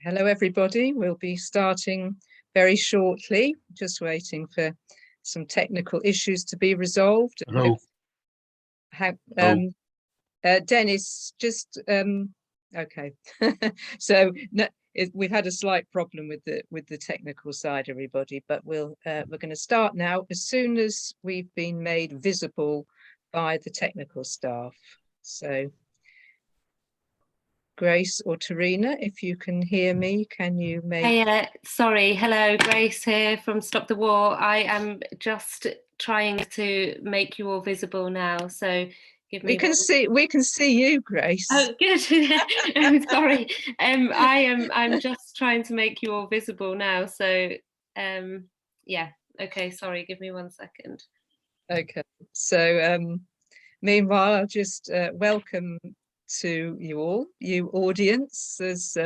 Hello, everybody. We'll be starting very shortly, just waiting for some technical issues to be resolved. Hello. Denis, just okay. So no, we've had a slight problem with the technical side, everybody, but we're going to start now as soon as we've been made visible by the technical staff. So Grace or Tarina, if you can hear me, can you make... Hey, sorry, hello, Grace here from Stop the War. I am just trying to make you all visible now, so give me... We can see you, Grace. Oh, good. Sorry, I'm just trying to make you all visible now, so yeah, okay, sorry, give me 1 second. Okay, so meanwhile, I'll just welcome to you all, you audience. There's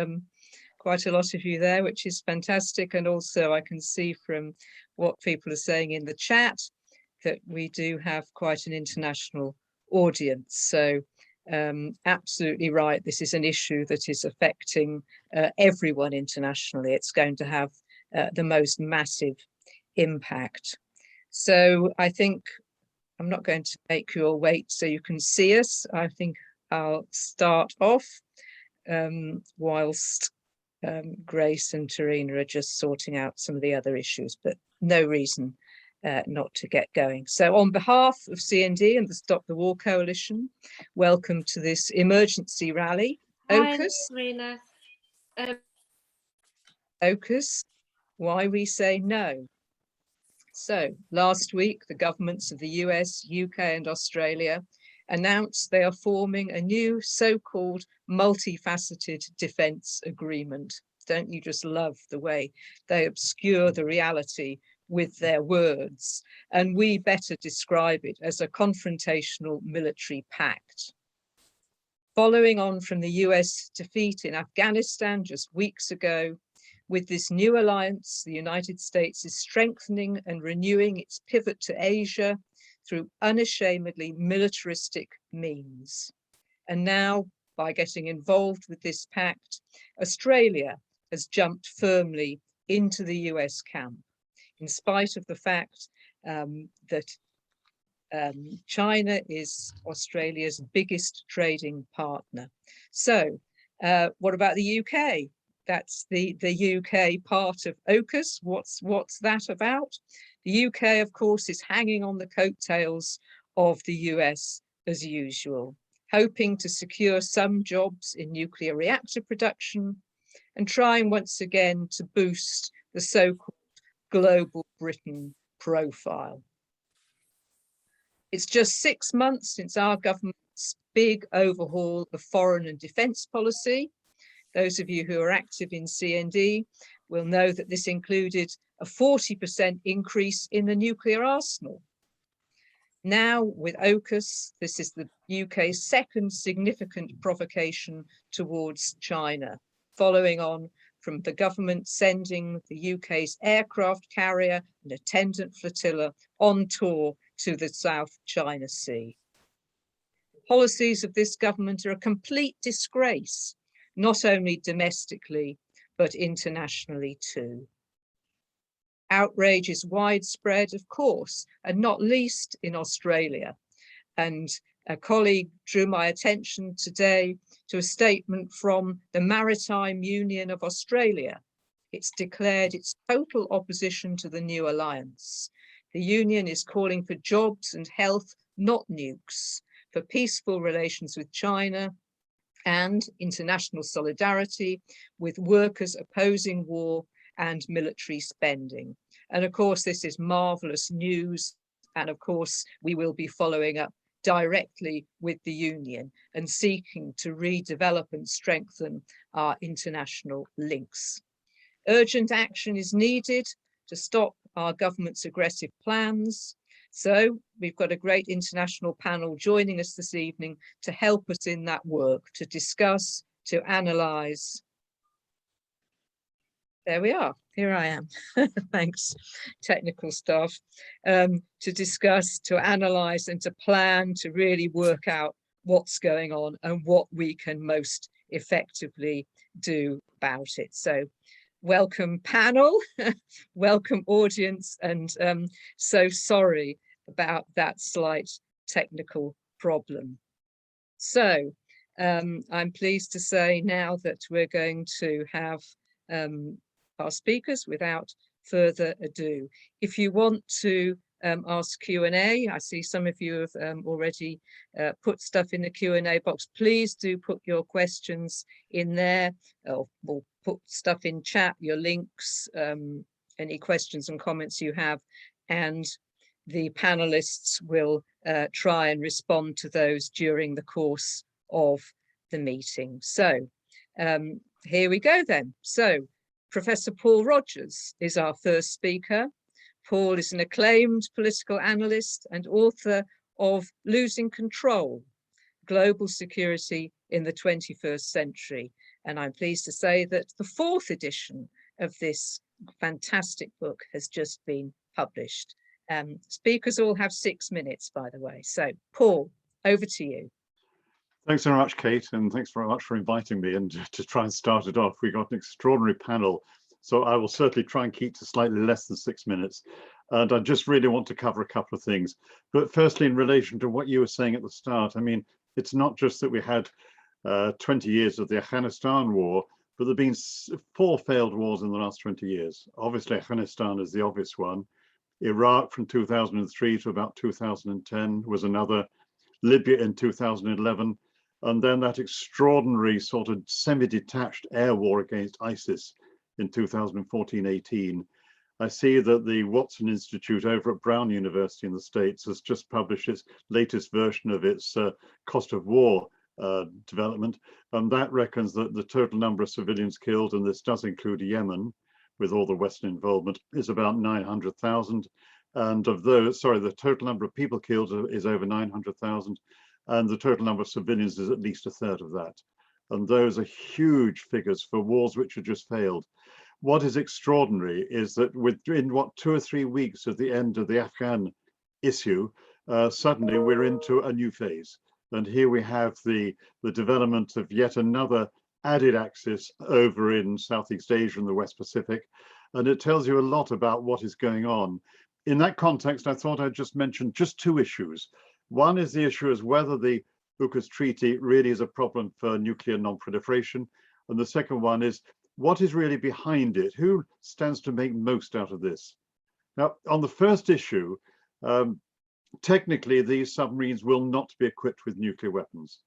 quite a lot of you there, which is fantastic. And also I can see from what people are saying in the chat that we do have quite an international audience. So absolutely right. This is an issue that is affecting everyone internationally. It's going to have the most massive impact. So I think I'm not going to make you all wait so you can see us. I think I'll start off whilst Grace and Tarina are just sorting out some of the other issues, but no reason not to get going. So on behalf of CND and the Stop the War Coalition, welcome to this emergency rally. AUKUS. Hi, Tarina. AUKUS, why we say no. So last week, the governments of the US, UK and Australia announced they are forming a new so-called multifaceted defence agreement. Don't you just love the way they obscure the reality with their words? And we better describe it as a confrontational military pact. Following on from the US defeat in Afghanistan just weeks ago, with this new alliance, the United States is strengthening and renewing its pivot to Asia through unashamedly militaristic means. And now, by getting involved with this pact, Australia has jumped firmly into the US camp, in spite of the fact that China is Australia's biggest trading partner. So what about the UK? That's the UK part of AUKUS. What's that about? The UK, of course, is hanging on the coattails of the US as usual, hoping to secure some jobs in nuclear reactor production and trying once again to boost the so-called global Britain profile. It's just 6 months since our government's big overhaul of foreign and defence policy. Those of you who are active in CND will know that this included a 40% increase in the nuclear arsenal. Now with AUKUS, this is the UK's second significant provocation towards China, following on from the government sending the UK's aircraft carrier and attendant flotilla on tour to the South China Sea. The policies of this government are a complete disgrace, not only domestically, but internationally too. Outrage is widespread, of course, and not least in Australia. And a colleague drew my attention today to a statement from the Maritime Union of Australia. It's declared its total opposition to the new alliance. The union is calling for jobs and health, not nukes, for peaceful relations with China, and international solidarity with workers opposing war and military spending. And of course, this is marvelous news. And of course, we will be following up directly with the union and seeking to redevelop and strengthen our international links. Urgent action is needed to stop our government's aggressive plans. So we've got a great international panel joining us this evening to help us in that work, to discuss, to analyse. There we are, here I am. Thanks, technical staff. To discuss, to analyse and to plan, to really work out what's going on and what we can most effectively do about it. So welcome panel, welcome audience, and so sorry about that slight technical problem. So I'm pleased to say now that we're going to have our speakers without further ado. If you want to ask Q&A, I see some of you have already put stuff in the Q&A box. Please do put your questions in there, or put stuff in chat, your links, any questions and comments you have, and the panelists will try and respond to those during the course of the meeting. So here we go then. So Professor Paul Rogers is our first speaker. Paul is an acclaimed political analyst and author of Losing Control, Global Security in the 21st Century. And I'm pleased to say that the 4th edition of this fantastic book has just been published. Speakers all have 6 minutes, by the way. So Paul, over to you. Thanks very much, Kate, and thanks very much for inviting me and to try and start it off. We got an extraordinary panel, so I will certainly try and keep to slightly less than 6 minutes. And I just really want to cover a couple of things. But firstly, in relation to what you were saying at the start, I mean, it's not just that we had 20 years of the Afghanistan war, but there have been 4 failed wars in the last 20 years. Obviously, Afghanistan is the obvious one. Iraq from 2003 to about 2010 was another. Libya in 2011. And then that extraordinary sort of semi-detached air war against ISIS in 2014-18. I see that the Watson Institute over at Brown University in the States has just published its latest version of its cost of war development. And that reckons that the total number of civilians killed, and this does include Yemen, with all the Western involvement, is about 900,000. And of those, sorry, the total number of people killed is over 900,000. And the total number of civilians is at least 1/3 of that. And those are huge figures for wars which have just failed. What is extraordinary is that within 2 or 3 weeks of the end of the Afghan issue, suddenly we're into a new phase. And here we have the development of yet another added axis over in Southeast Asia and the West Pacific. And it tells you a lot about what is going on. In that context, I thought I'd just mention just 2 issues. One is the issue as whether the AUKUS treaty really is a problem for nuclear non-proliferation. And the second one is what is really behind it? Who stands to make most out of this? Now, on the first issue, technically, these submarines will not be equipped with nuclear weapons.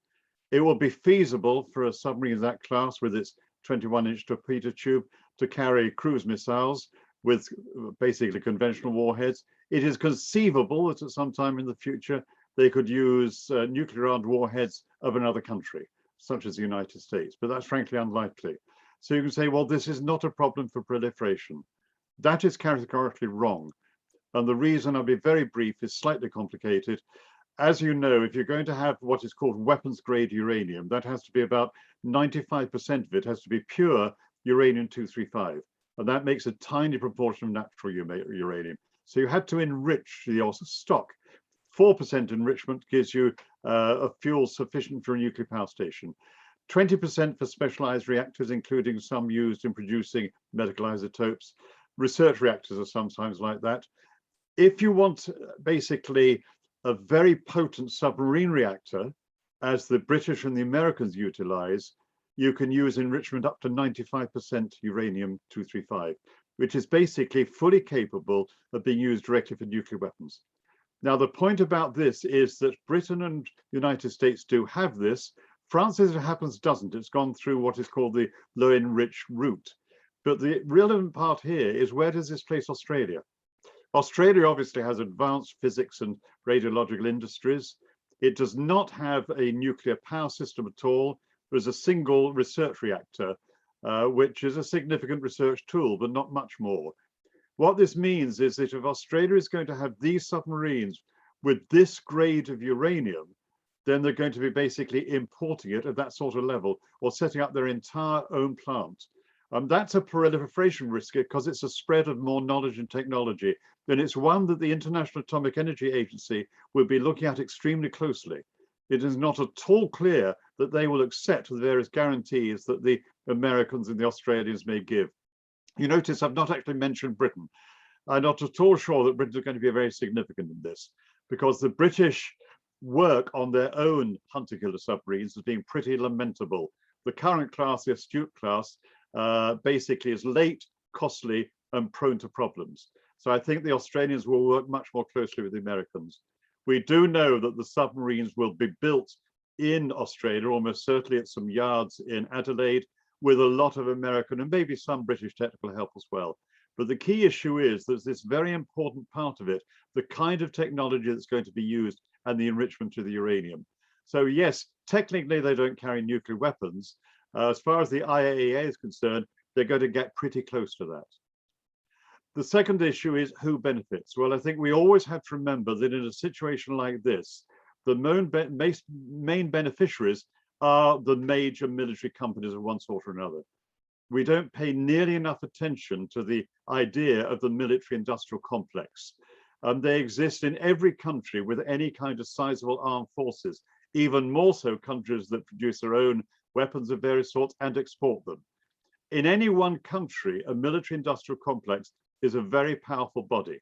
It will be feasible for a submarine of that class with its 21-inch torpedo tube to carry cruise missiles with basically conventional warheads. It is conceivable that at some time in the future, they could use nuclear-armed warheads of another country, such as the United States, but that's frankly unlikely. So you can say, well, this is not a problem for proliferation. That is categorically wrong. And the reason, I'll be very brief, is slightly complicated. As you know, if you're going to have what is called weapons-grade uranium, that has to be about 95% of it has to be pure uranium-235. And that makes a tiny proportion of natural uranium. So you had to enrich your stock. 4% enrichment gives you a fuel sufficient for a nuclear power station. 20% for specialized reactors, including some used in producing medical isotopes. Research reactors are sometimes like that. If you want basically a very potent submarine reactor, as the British and the Americans utilize, you can use enrichment up to 95% uranium-235, which is basically fully capable of being used directly for nuclear weapons. Now, the point about this is that Britain and the United States do have this. France, as it happens, doesn't. It's gone through what is called the low enriched route. But the relevant part here is, where does this place Australia? Australia obviously has advanced physics and radiological industries. It does not have a nuclear power system at all. There's a single research reactor, which is a significant research tool, but not much more. What this means is that if Australia is going to have these submarines with this grade of uranium, then they're going to be basically importing it at that sort of level or setting up their entire own plant. That's a proliferation risk because it's a spread of more knowledge and technology. And it's one that the International Atomic Energy Agency will be looking at extremely closely. It is not at all clear that they will accept the various guarantees that the Americans and the Australians may give. You notice I've not actually mentioned Britain. I'm not at all sure that Britain is going to be very significant in this, because the British work on their own hunter-killer submarines has been pretty lamentable. The current class, the Astute class, basically is late, costly, and prone to problems. So I think the Australians will work much more closely with the Americans. We do know that the submarines will be built in Australia, almost certainly at some yards in Adelaide, with a lot of American and maybe some British technical help as well. But the key issue is there's this very important part of it, the kind of technology that's going to be used and the enrichment of the uranium. So yes, technically they don't carry nuclear weapons. As far as the IAEA is concerned, they're going to get pretty close to that. The second issue is who benefits. Well, I think we always have to remember that in a situation like this, the main beneficiaries are the major military companies of one sort or another. We don't pay nearly enough attention to the idea of the military industrial complex. They exist in every country with any kind of sizable armed forces, even more so countries that produce their own weapons of various sorts and export them. In any one country, a military industrial complex is a very powerful body.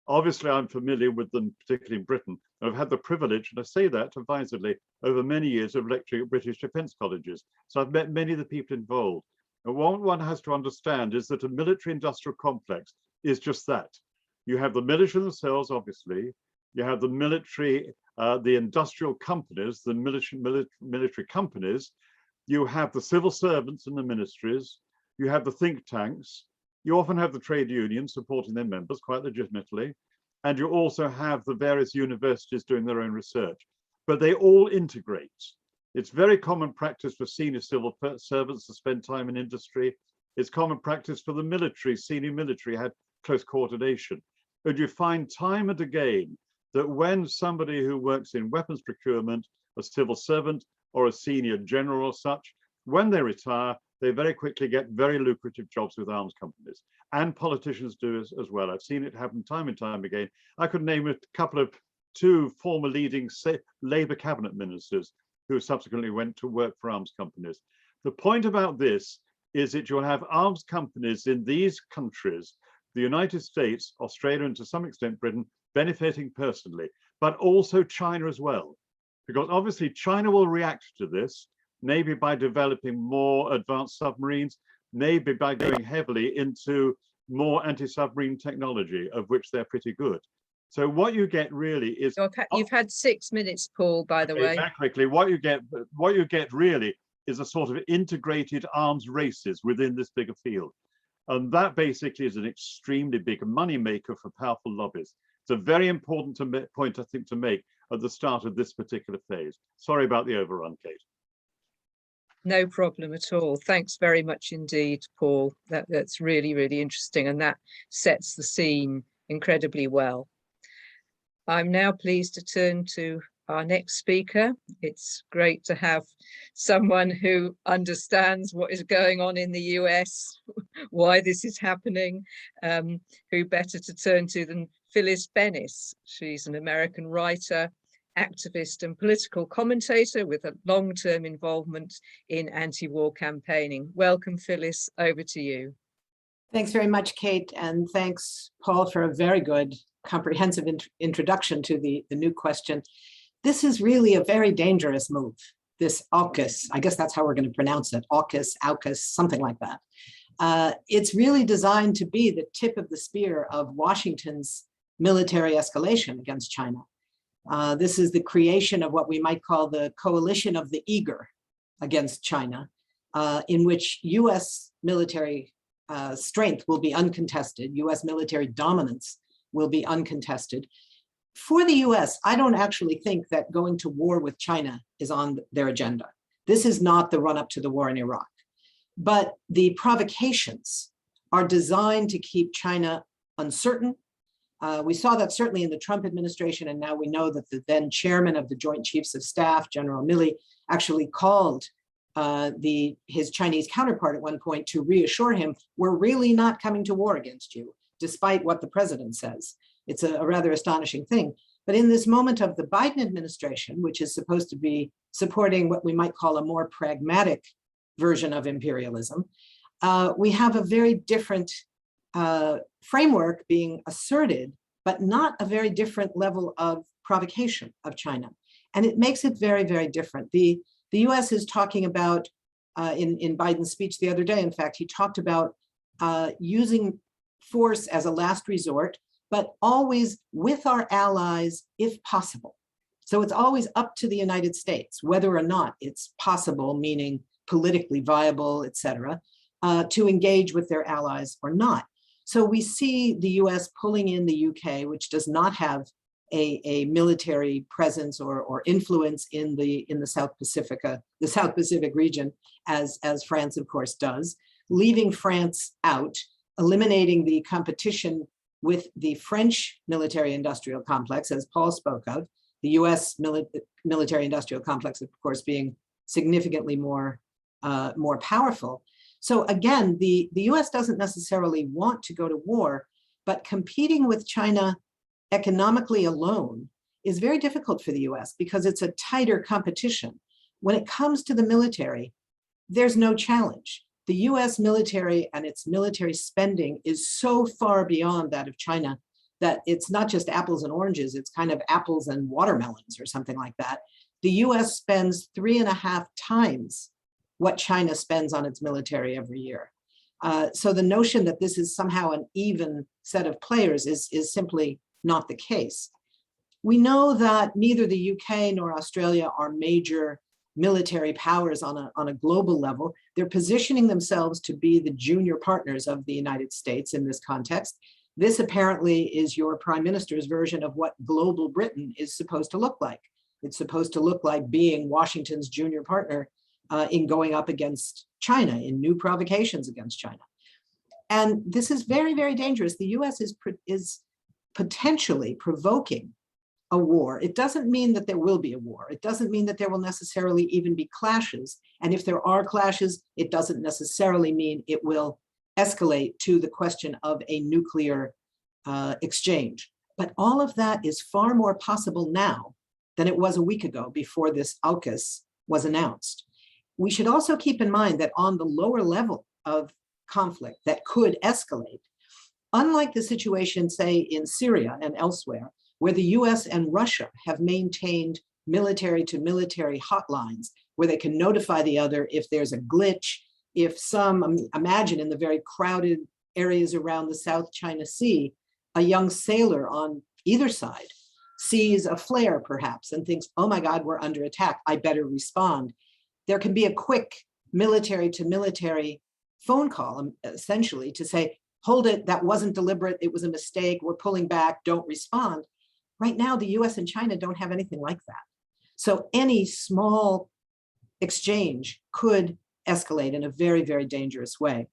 Obviously, I'm familiar with them, particularly in Britain. I've had the privilege, and I say that advisedly, over many years of lecturing at British defence colleges. So I've met many of the people involved. And what one has to understand is that a military industrial complex is just that. You have the military themselves, obviously. You have the military, the industrial companies, the military companies. You have the civil servants and the ministries. You have the think tanks. You often have the trade unions supporting their members quite legitimately. And you also have the various universities doing their own research. But they all integrate. It's very common practice for senior civil servants to spend time in industry. It's common practice for the military, senior military had close coordination. And you find time and again that when somebody who works in weapons procurement, a civil servant or a senior general or such, when they retire, they very quickly get very lucrative jobs with arms companies. And politicians do as well. I've seen it happen time and time again. I could name a couple of two former leading Labour cabinet ministers who subsequently went to work for arms companies. The point about this is that you'll have arms companies in these countries, the United States, Australia, and to some extent Britain, benefiting personally, but also China as well. Because obviously China will react to this, maybe by developing more advanced submarines, maybe by going heavily into more anti-submarine technology, of which they're pretty good. So what you get really is... You've had 6 minutes, Paul, by the way. Very quickly, what you get really is a sort of integrated arms races within this bigger field. And that basically is an extremely big money maker for powerful lobbies. It's a very important point, I think, to make at the start of this particular phase. Sorry about the overrun, Kate. No problem at all. Thanks very much indeed, Paul. That's really, really interesting, and that sets the scene incredibly well. I'm now pleased to turn to our next speaker. It's great to have someone who understands what is going on in the US, why this is happening, who better to turn to than Phyllis Bennis. She's an American writer, activist and political commentator with a long-term involvement in anti-war campaigning. Welcome, Phyllis, over to you. Thanks very much, Kate, and thanks, Paul, for a very good comprehensive introduction to the new question. This is really a very dangerous move, this AUKUS. I guess that's how we're going to pronounce it, AUKUS, something like that. It's really designed to be the tip of the spear of Washington's military escalation against China. This is the creation of what we might call the coalition of the eager against China, in which US military strength will be uncontested, US military dominance will be uncontested. For the US, I don't actually think that going to war with China is on their agenda. This is not the run-up to the war in Iraq. But the provocations are designed to keep China uncertain. We saw that certainly in the Trump administration, and now we know that the then chairman of the Joint Chiefs of Staff, General Milley, actually called his Chinese counterpart at one point to reassure him, we're really not coming to war against you, despite what the president says. It's a rather astonishing thing. But in this moment of the Biden administration, which is supposed to be supporting what we might call a more pragmatic version of imperialism, we have a very different framework being asserted, but not a very different level of provocation of China. And it makes it very, very different. The US is talking about, in Biden's speech the other day, in fact, he talked about using force as a last resort, but always with our allies if possible. So it's always up to the United States, whether or not it's possible, meaning politically viable, et cetera, to engage with their allies or not. So we see the US pulling in the UK, which does not have a military presence or influence in the South Pacific region, as France, of course, does, leaving France out, eliminating the competition with the French military-industrial complex, as Paul spoke of, the US military-industrial complex, of course, being significantly more powerful. So again, the US doesn't necessarily want to go to war, but competing with China economically alone is very difficult for the US because it's a tighter competition. When it comes to the military, there's no challenge. The US military and its military spending is so far beyond that of China that it's not just apples and oranges, it's kind of apples and watermelons or something like that. The US spends 3.5 times what China spends on its military every year. So the notion that this is somehow an even set of players is simply not the case. We know that neither the UK nor Australia are major military powers on a global level. They're positioning themselves to be the junior partners of the United States in this context. This apparently is your prime minister's version of what global Britain is supposed to look like. It's supposed to look like being Washington's junior partner in going up against China, in new provocations against China. And this is very, very dangerous. The US is potentially provoking a war. It doesn't mean that there will be a war. It doesn't mean that there will necessarily even be clashes. And if there are clashes, it doesn't necessarily mean it will escalate to the question of a nuclear exchange. But all of that is far more possible now than it was a week ago before this AUKUS was announced. We should also keep in mind that on the lower level of conflict that could escalate, unlike the situation, say, in Syria and elsewhere, where the US and Russia have maintained military-to-military hotlines where they can notify the other if there's a glitch, if imagine in the very crowded areas around the South China Sea, a young sailor on either side sees a flare perhaps and thinks, oh my God, we're under attack, I better respond. There can be a quick military-to-military phone call, essentially, to say, hold it, that wasn't deliberate, it was a mistake, we're pulling back, don't respond. Right now, the US and China don't have anything like that. So any small exchange could escalate in a very, very dangerous way.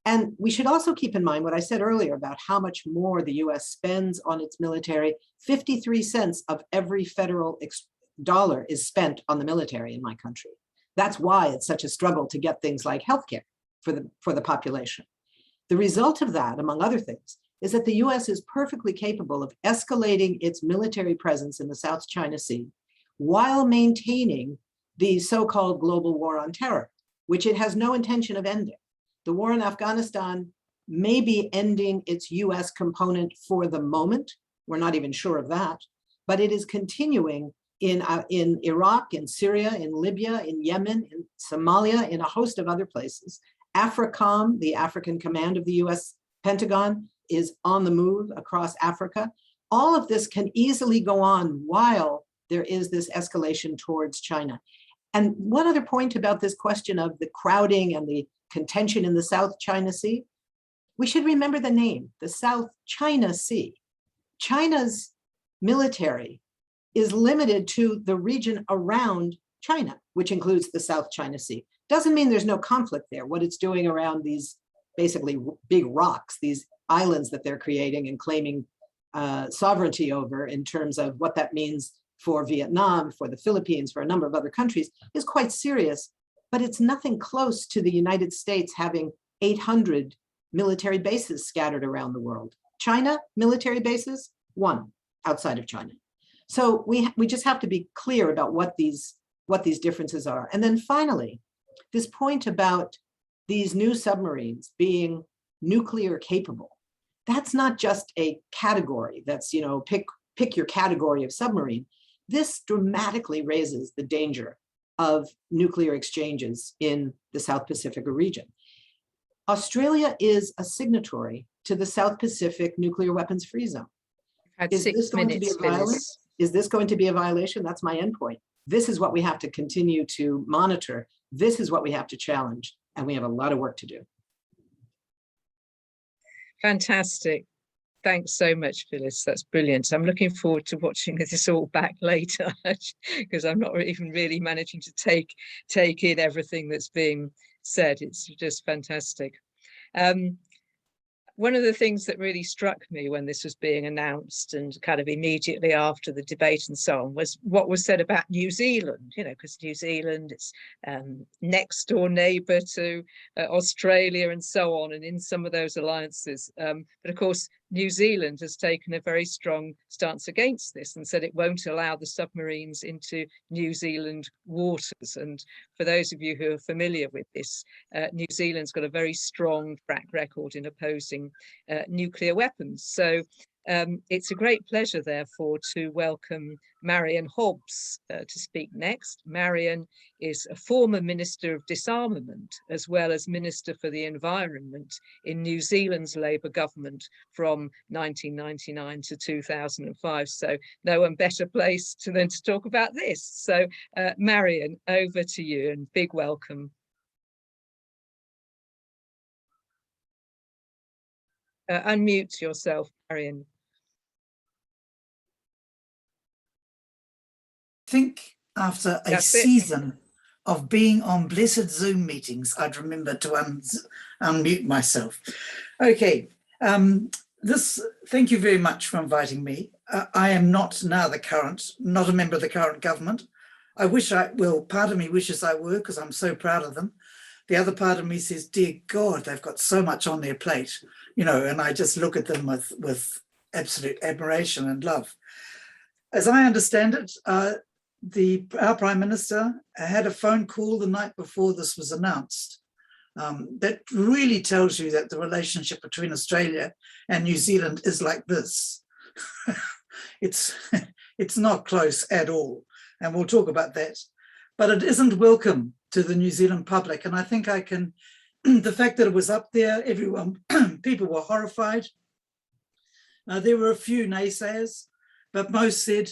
And we should also keep in mind what I said earlier about how much more the US spends on its military. 53 cents of every federal dollar is spent on the military in my country. That's why it's such a struggle to get things like healthcare for the population. The result of that, among other things, is that the US is perfectly capable of escalating its military presence in the South China Sea while maintaining the so-called global war on terror, which it has no intention of ending. The war in Afghanistan may be ending its US component for the moment. We're not even sure of that, but it is continuing in Iraq, in Syria, in Libya, in Yemen, in Somalia, in a host of other places. AFRICOM, the African command of the US Pentagon, is on the move across Africa. All of this can easily go on while there is this escalation towards China. And one other point about this question of the crowding and the contention in the South China Sea, we should remember the name, the South China Sea. China's military is limited to the region around China, which includes the South China Sea. Doesn't mean there's no conflict there. What it's doing around these basically big rocks, these islands that they're creating and claiming sovereignty over in terms of what that means for Vietnam, for the Philippines, for a number of other countries is quite serious, but it's nothing close to the United States having 800 military bases scattered around the world. China, military bases, 1 outside of China. So we just have to be clear about what these differences are. And then finally, this point about these new submarines being nuclear capable, that's not just a category that's, you know, pick your category of submarine. This dramatically raises the danger of nuclear exchanges in the South Pacific region. Australia is a signatory to the South Pacific Nuclear Weapons Free Zone. Is this going to be a violation? Is this going to be a violation? That's my endpoint. This is what we have to continue to monitor. This is what we have to challenge, and we have a lot of work to do. Fantastic. Thanks so much, Phyllis. That's brilliant. I'm looking forward to watching this all back later because I'm not even really managing to take in everything that's being said. It's just fantastic. One of the things that really struck me when this was being announced and kind of immediately after the debate and so on was what was said about New Zealand, you know, because New Zealand is next door neighbour to Australia and so on, and in some of those alliances. But of course, New Zealand has taken a very strong stance against this and said it won't allow the submarines into New Zealand waters. And for those of you who are familiar with this, New Zealand's got a very strong track record in opposing nuclear weapons. So it's a great pleasure, therefore, to welcome Marian Hobbs to speak next. Marian is a former Minister of Disarmament, as well as Minister for the Environment in New Zealand's Labour government from 1999 to 2005. So no one better placed than to talk about this. So Marian, over to you, and big welcome. Unmute yourself, Marian. I think after a season of being on blessed Zoom meetings, I'd remember to unmute myself. Okay, thank you very much for inviting me. I am not now not a member of the current government. Part of me wishes I were, because I'm so proud of them. The other part of me says, dear God, they've got so much on their plate, you know, and I just look at them with absolute admiration and love. As I understand it, our Prime Minister had a phone call the night before this was announced. That really tells you that the relationship between Australia and New Zealand is like this. It's not close at all, and we'll talk about that. But it isn't welcome to the New Zealand public, and I think the fact that it was up there, people were horrified. There were a few naysayers, but most said,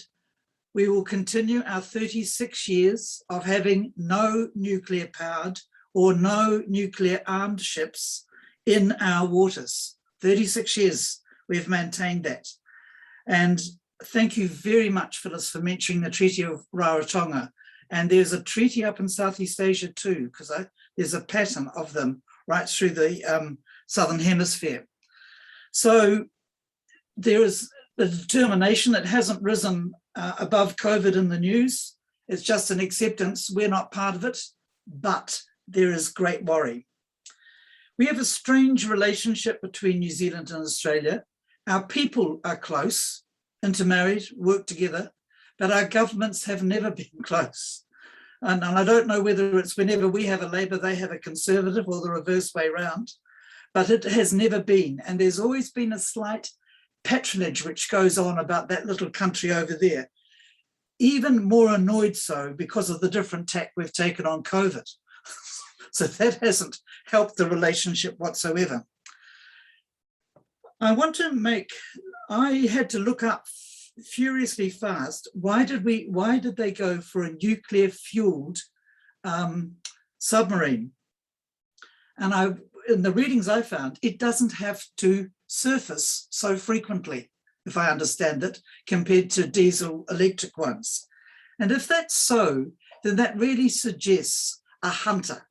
we will continue our 36 years of having no nuclear powered or no nuclear armed ships in our waters. 36 years we've maintained that. And thank you very much, Phyllis, for mentioning the Treaty of Rarotonga. And there's a treaty up in Southeast Asia too, because there's a pattern of them right through the Southern Hemisphere. So there is a determination that hasn't risen above COVID in the news. It's just an acceptance. We're not part of it, but there is great worry. We have a strange relationship between New Zealand and Australia. Our people are close, intermarried, work together, but our governments have never been close. And I don't know whether it's whenever we have a Labour, they have a Conservative, or the reverse way round, but it has never been. And there's always been a slight patronage which goes on about that little country over there. Even more annoyed so because of the different tack we've taken on COVID. So that hasn't helped the relationship whatsoever. I had to look up furiously fast, why did they go for a nuclear fueled submarine? And in the readings I found, it doesn't have to surface so frequently, if I understand it, compared to diesel electric ones. And if that's so, then that really suggests a hunter.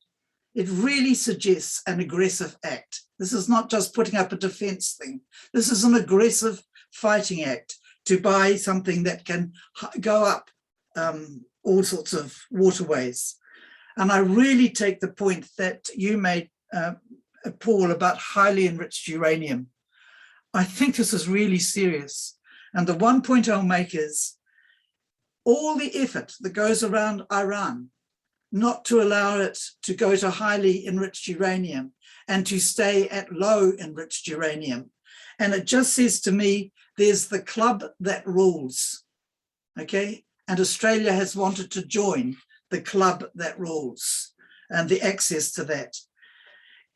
It really suggests an aggressive act. This is not just putting up a defense thing. This is an aggressive fighting act to buy something that can go up all sorts of waterways. And I really take the point that you made, Paul, about highly enriched uranium. I think this is really serious. And the one point I'll make is all the effort that goes around Iran not to allow it to go to highly enriched uranium and to stay at low enriched uranium. And it just says to me, there's the club that rules, okay? And Australia has wanted to join the club that rules and the access to that.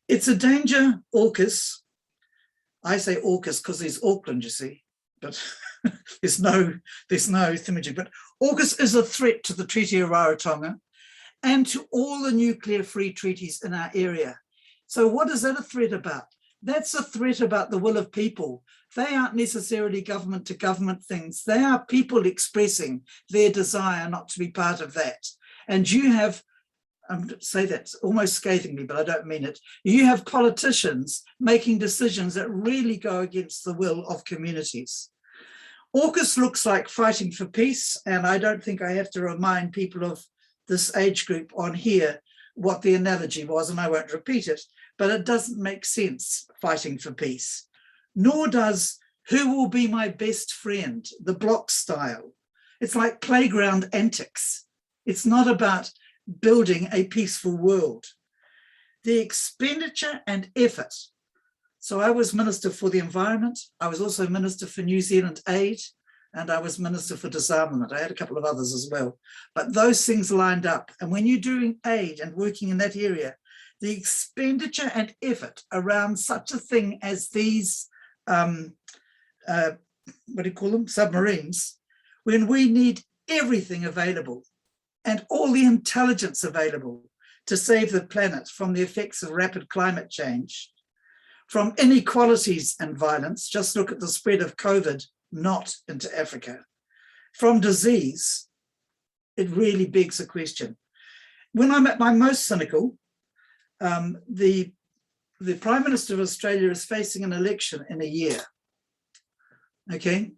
It's a danger, AUKUS. I say AUKUS because there's Auckland, you see, but there's no thingamajig. But AUKUS is a threat to the Treaty of Rarotonga and to all the nuclear-free treaties in our area. So what is that a threat about? That's a threat about the will of people. They aren't necessarily government-to-government things. They are people expressing their desire not to be part of that. And you have, say that almost scathingly, but I don't mean it. You have politicians making decisions that really go against the will of communities. AUKUS looks like fighting for peace, and I don't think I have to remind people of this age group on here what the analogy was, and I won't repeat it, but it doesn't make sense fighting for peace. Nor does who will be my best friend, the block style. It's like playground antics. It's not about building a peaceful world. The expenditure and effort. So I was Minister for the Environment. I was also Minister for New Zealand Aid, and I was Minister for Disarmament. I had a couple of others as well, but those things lined up. And when you're doing aid and working in that area, the expenditure and effort around such a thing as these, what do you call them, submarines, when we need everything available and all the intelligence available to save the planet from the effects of rapid climate change, from inequalities and violence, just look at the spread of COVID not into Africa, from disease, it really begs a question. When I'm at my most cynical, the Prime Minister of Australia is facing an election in a year, okay?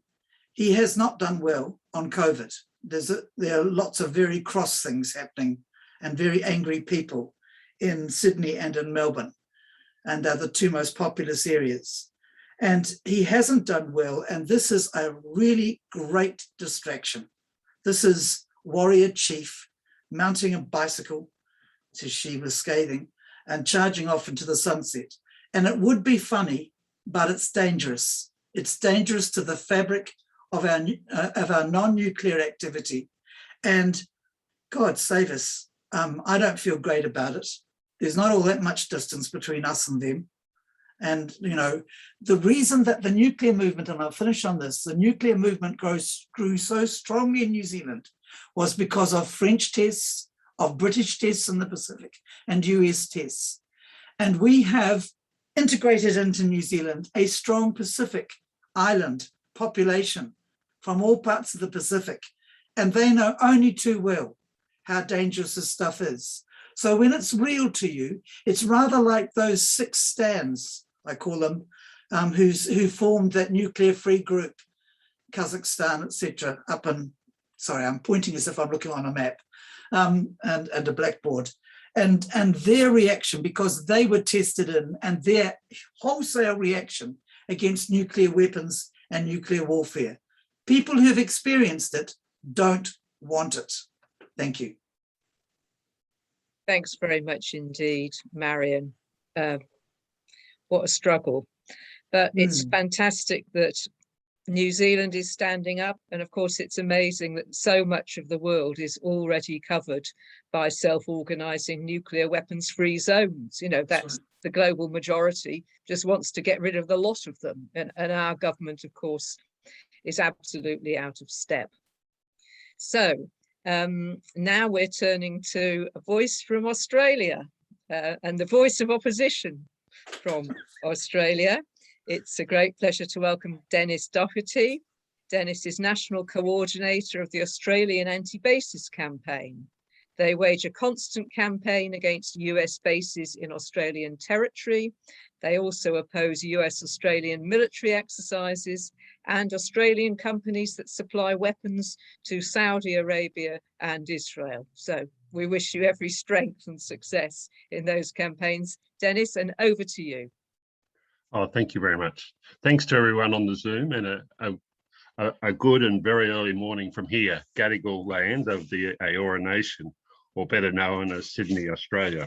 He has not done well on COVID. There are lots of very cross things happening and very angry people in Sydney and in Melbourne, and are the two most populous areas. And he hasn't done well, and this is a really great distraction. This is warrior chief mounting a bicycle, so she was scathing, and charging off into the sunset. And it would be funny, but it's dangerous. It's dangerous to the fabric of our non-nuclear activity. And God save us, I don't feel great about it. There's not all that much distance between us and them. And, you know, the reason that the nuclear movement, and I'll finish on this, the nuclear movement grew so strongly in New Zealand was because of French tests, of British tests in the Pacific, and US tests. And we have integrated into New Zealand a strong Pacific island population from all parts of the Pacific. And they know only too well how dangerous this stuff is. So when it's real to you, it's rather like those 6 stands, I call them, who formed that nuclear-free group, Kazakhstan, etc. up in, sorry, I'm pointing as if I'm looking on a map, and a blackboard. And their reaction, because they were tested in, and their wholesale reaction against nuclear weapons and nuclear warfare. People who've experienced it don't want it. Thank you. Thanks very much indeed, Marion. What a struggle. But it's fantastic that New Zealand is standing up. And of course, it's amazing that so much of the world is already covered by self-organizing nuclear weapons-free zones. You know, that's the global majority just wants to get rid of the lot of them. And our government, of course, is absolutely out of step. So now we're turning to a voice from Australia and the voice of opposition from Australia. It's a great pleasure to welcome Denis Dougherty. Denis is National Coordinator of the Australian Anti-Bases Campaign. They wage a constant campaign against US bases in Australian territory. They also oppose US-Australian military exercises and Australian companies that supply weapons to Saudi Arabia and Israel. So we wish you every strength and success in those campaigns. Denis, and over to you. Oh, thank you very much. Thanks to everyone on the Zoom, and a A good and very early morning from here, Gadigal land of the Eora Nation, or better known as Sydney, Australia.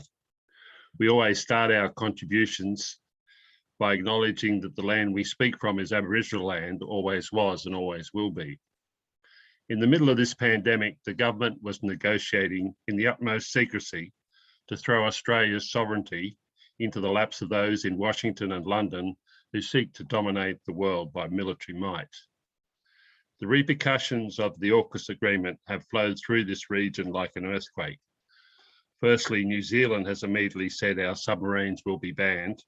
We always start our contributions by acknowledging that the land we speak from is Aboriginal land, always was and always will be. In the middle of this pandemic, the government was negotiating in the utmost secrecy to throw Australia's sovereignty into the laps of those in Washington and London who seek to dominate the world by military might. The repercussions of the AUKUS agreement have flowed through this region like an earthquake. Firstly, New Zealand has immediately said our submarines will be banned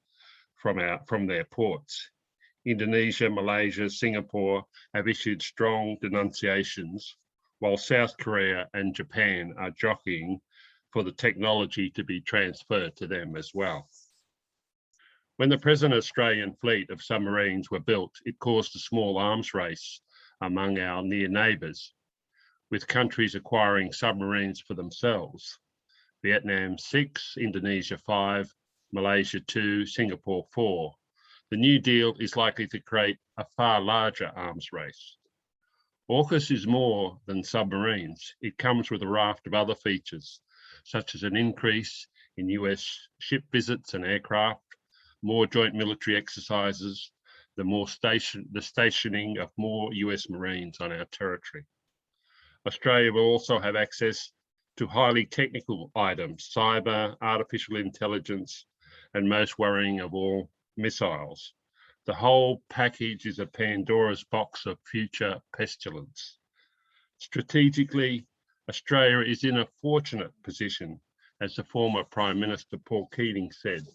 from their ports. Indonesia, Malaysia, Singapore have issued strong denunciations, while South Korea and Japan are jockeying for the technology to be transferred to them as well. When the present Australian fleet of submarines were built, it caused a small arms race among our near neighbours, with countries acquiring submarines for themselves. Vietnam 6, Indonesia 5, Malaysia 2, Singapore 4. The new deal is likely to create a far larger arms race. AUKUS is more than submarines. It comes with a raft of other features, such as an increase in US ship visits and aircraft, more joint military exercises, the stationing of more US Marines on our territory. Australia will also have access to highly technical items, cyber, artificial intelligence, and most worrying of all, missiles. The whole package is a Pandora's box of future pestilence. Strategically, Australia is in a fortunate position, as the former Prime Minister Paul Keating said.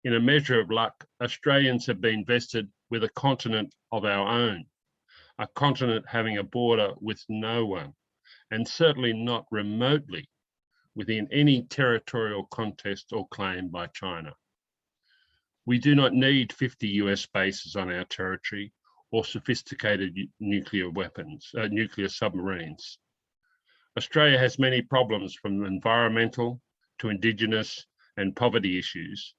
In a measure of luck, Australians have been vested with a continent of our own, a continent having a border with no one, and certainly not remotely within any territorial contest or claim by China. We do not need 50 US bases on our territory or sophisticated nuclear weapons, nuclear submarines. Australia has many problems, from environmental to Indigenous and poverty issues,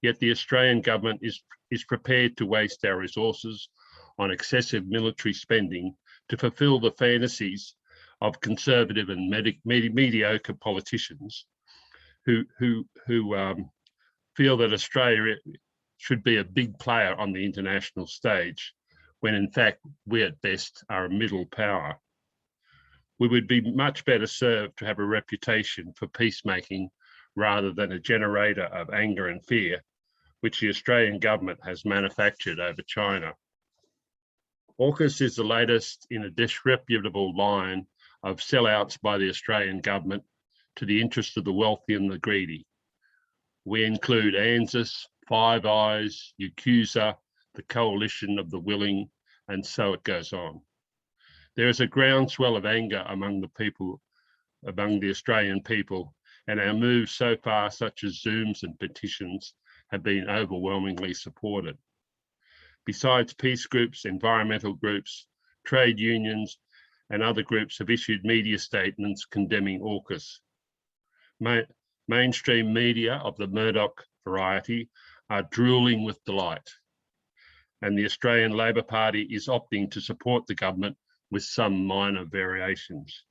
yet the Australian government is prepared to waste our resources on excessive military spending to fulfil the fantasies of conservative and mediocre politicians who feel that Australia should be a big player on the international stage, when in fact we at best are a middle power. We would be much better served to have a reputation for peacemaking rather than a generator of anger and fear, which the Australian government has manufactured over China. AUKUS is the latest in a disreputable line of sellouts by the Australian government to the interest of the wealthy and the greedy. We include ANZUS, Five Eyes, AUKUS, the Coalition of the Willing, and so it goes on. There is a groundswell of anger among the Australian people, and our moves so far, such as Zooms and petitions, have been overwhelmingly supported. Besides, peace groups, environmental groups, trade unions, and other groups have issued media statements condemning AUKUS. Mainstream media of the Murdoch variety are drooling with delight, and the Australian Labor Party is opting to support the government with some minor variations.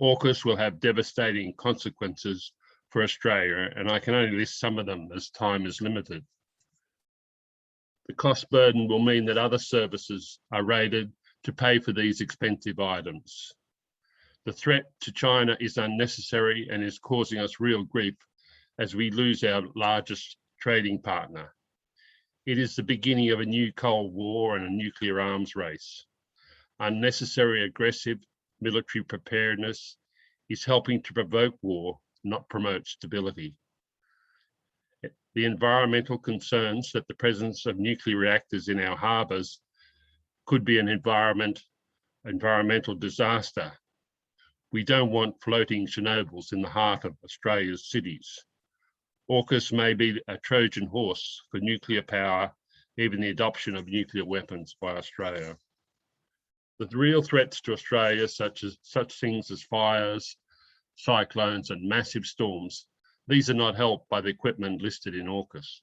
AUKUS will have devastating consequences for Australia, and I can only list some of them as time is limited. The cost burden will mean that other services are rated to pay for these expensive items. The threat to China is unnecessary and is causing us real grief as we lose our largest trading partner. It is the beginning of a new Cold War and a nuclear arms race. Unnecessary aggressive military preparedness is helping to provoke war, not promote stability. The environmental concerns that the presence of nuclear reactors in our harbours could be an environmental disaster. We don't want floating Chernobyls in the heart of Australia's cities. AUKUS may be a Trojan horse for nuclear power, even the adoption of nuclear weapons by Australia. The real threats to Australia, such things as fires, cyclones, and massive storms, these are not helped by the equipment listed in AUKUS.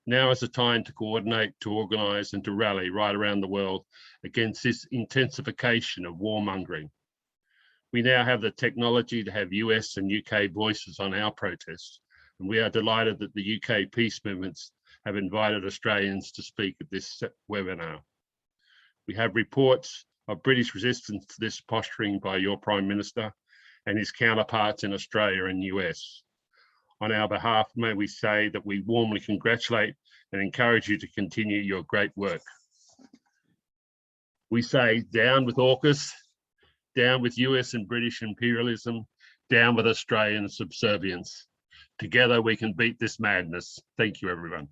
Now is the time to coordinate, to organise and to rally right around the world against this intensification of warmongering. We now have the technology to have US and UK voices on our protests, and we are delighted that the UK peace movements have invited Australians to speak at this webinar. We have reports of British resistance to this posturing by your Prime Minister and his counterparts in Australia and US. On our behalf, may we say that we warmly congratulate and encourage you to continue your great work. We say down with AUKUS, down with US and British imperialism, down with Australian subservience. Together we can beat this madness. Thank you, everyone.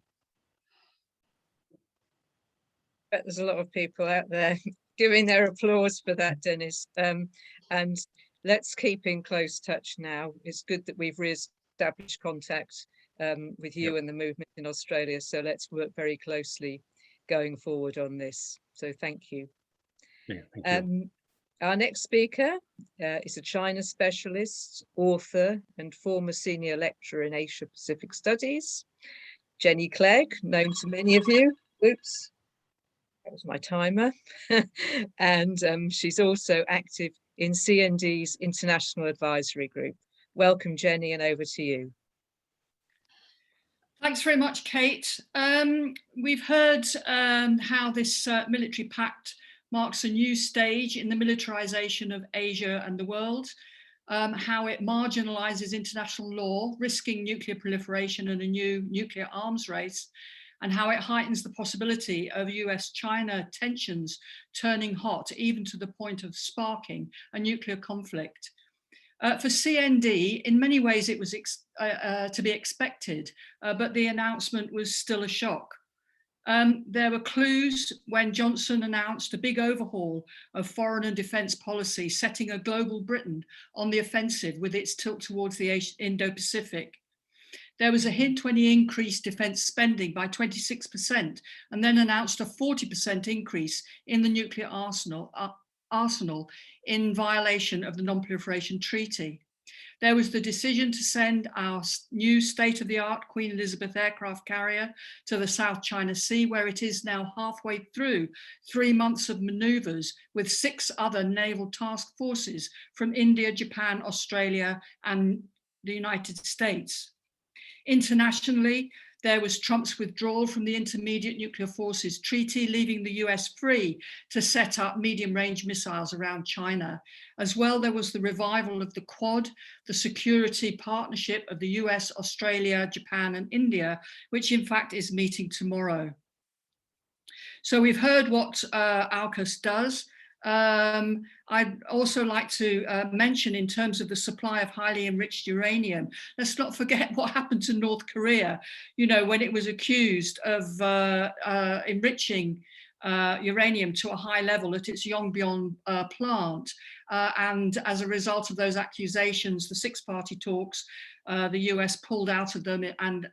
But there's a lot of people out there giving their applause for that, Denis. And let's keep in close touch now. It's good that we've re-established contact with you and the movement in Australia. So let's work very closely going forward on this. So thank you. Yeah, thank you. Our next speaker is a China specialist, author, and former senior lecturer in Asia Pacific Studies, Jenny Clegg, known to many of you. Oops, that was my timer. And she's also active in CND's International Advisory Group. Welcome, Jenny, and over to you. Thanks very much, Kate. We've heard how this military pact marks a new stage in the militarization of Asia and the world, how it marginalizes international law, risking nuclear proliferation and a new nuclear arms race, and how it heightens the possibility of US-China tensions turning hot, even to the point of sparking a nuclear conflict. For CND, in many ways it was to be expected, but the announcement was still a shock. There were clues when Johnson announced a big overhaul of foreign and defence policy, setting a global Britain on the offensive with its tilt towards the Indo-Pacific. There was a hint when he increased defence spending by 26% and then announced a 40% increase in the nuclear arsenal in violation of the Non-Proliferation Treaty. There was the decision to send our new state-of-the-art Queen Elizabeth aircraft carrier to the South China Sea, where it is now halfway through 3 months of manoeuvres with 6 other naval task forces from India, Japan, Australia, and the United States. Internationally, there was Trump's withdrawal from the Intermediate Nuclear Forces Treaty, leaving the US free to set up medium-range missiles around China. As well, there was the revival of the Quad, the security partnership of the US, Australia, Japan, and India, which in fact is meeting tomorrow. So we've heard what AUKUS does. I'd also like to mention, in terms of the supply of highly enriched uranium, let's not forget what happened to North Korea, you know, when it was accused of enriching uranium to a high level at its Yongbyon plant. And as a result of those accusations, the 6-party talks, the US pulled out of them, and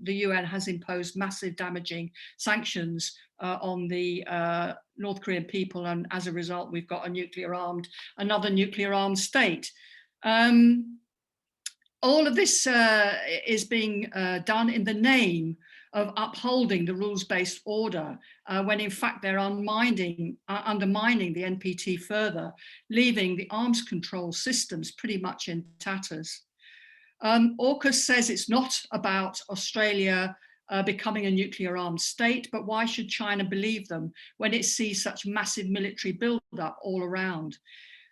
the UN has imposed massive damaging sanctions on the North Korean people, and as a result we've got another nuclear armed state. All of this is being done in the name of upholding the rules-based order, when in fact they're undermining the NPT further, leaving the arms control systems pretty much in tatters. AUKUS says it's not about Australia becoming a nuclear armed state, but why should China believe them when it sees such massive military build-up all around?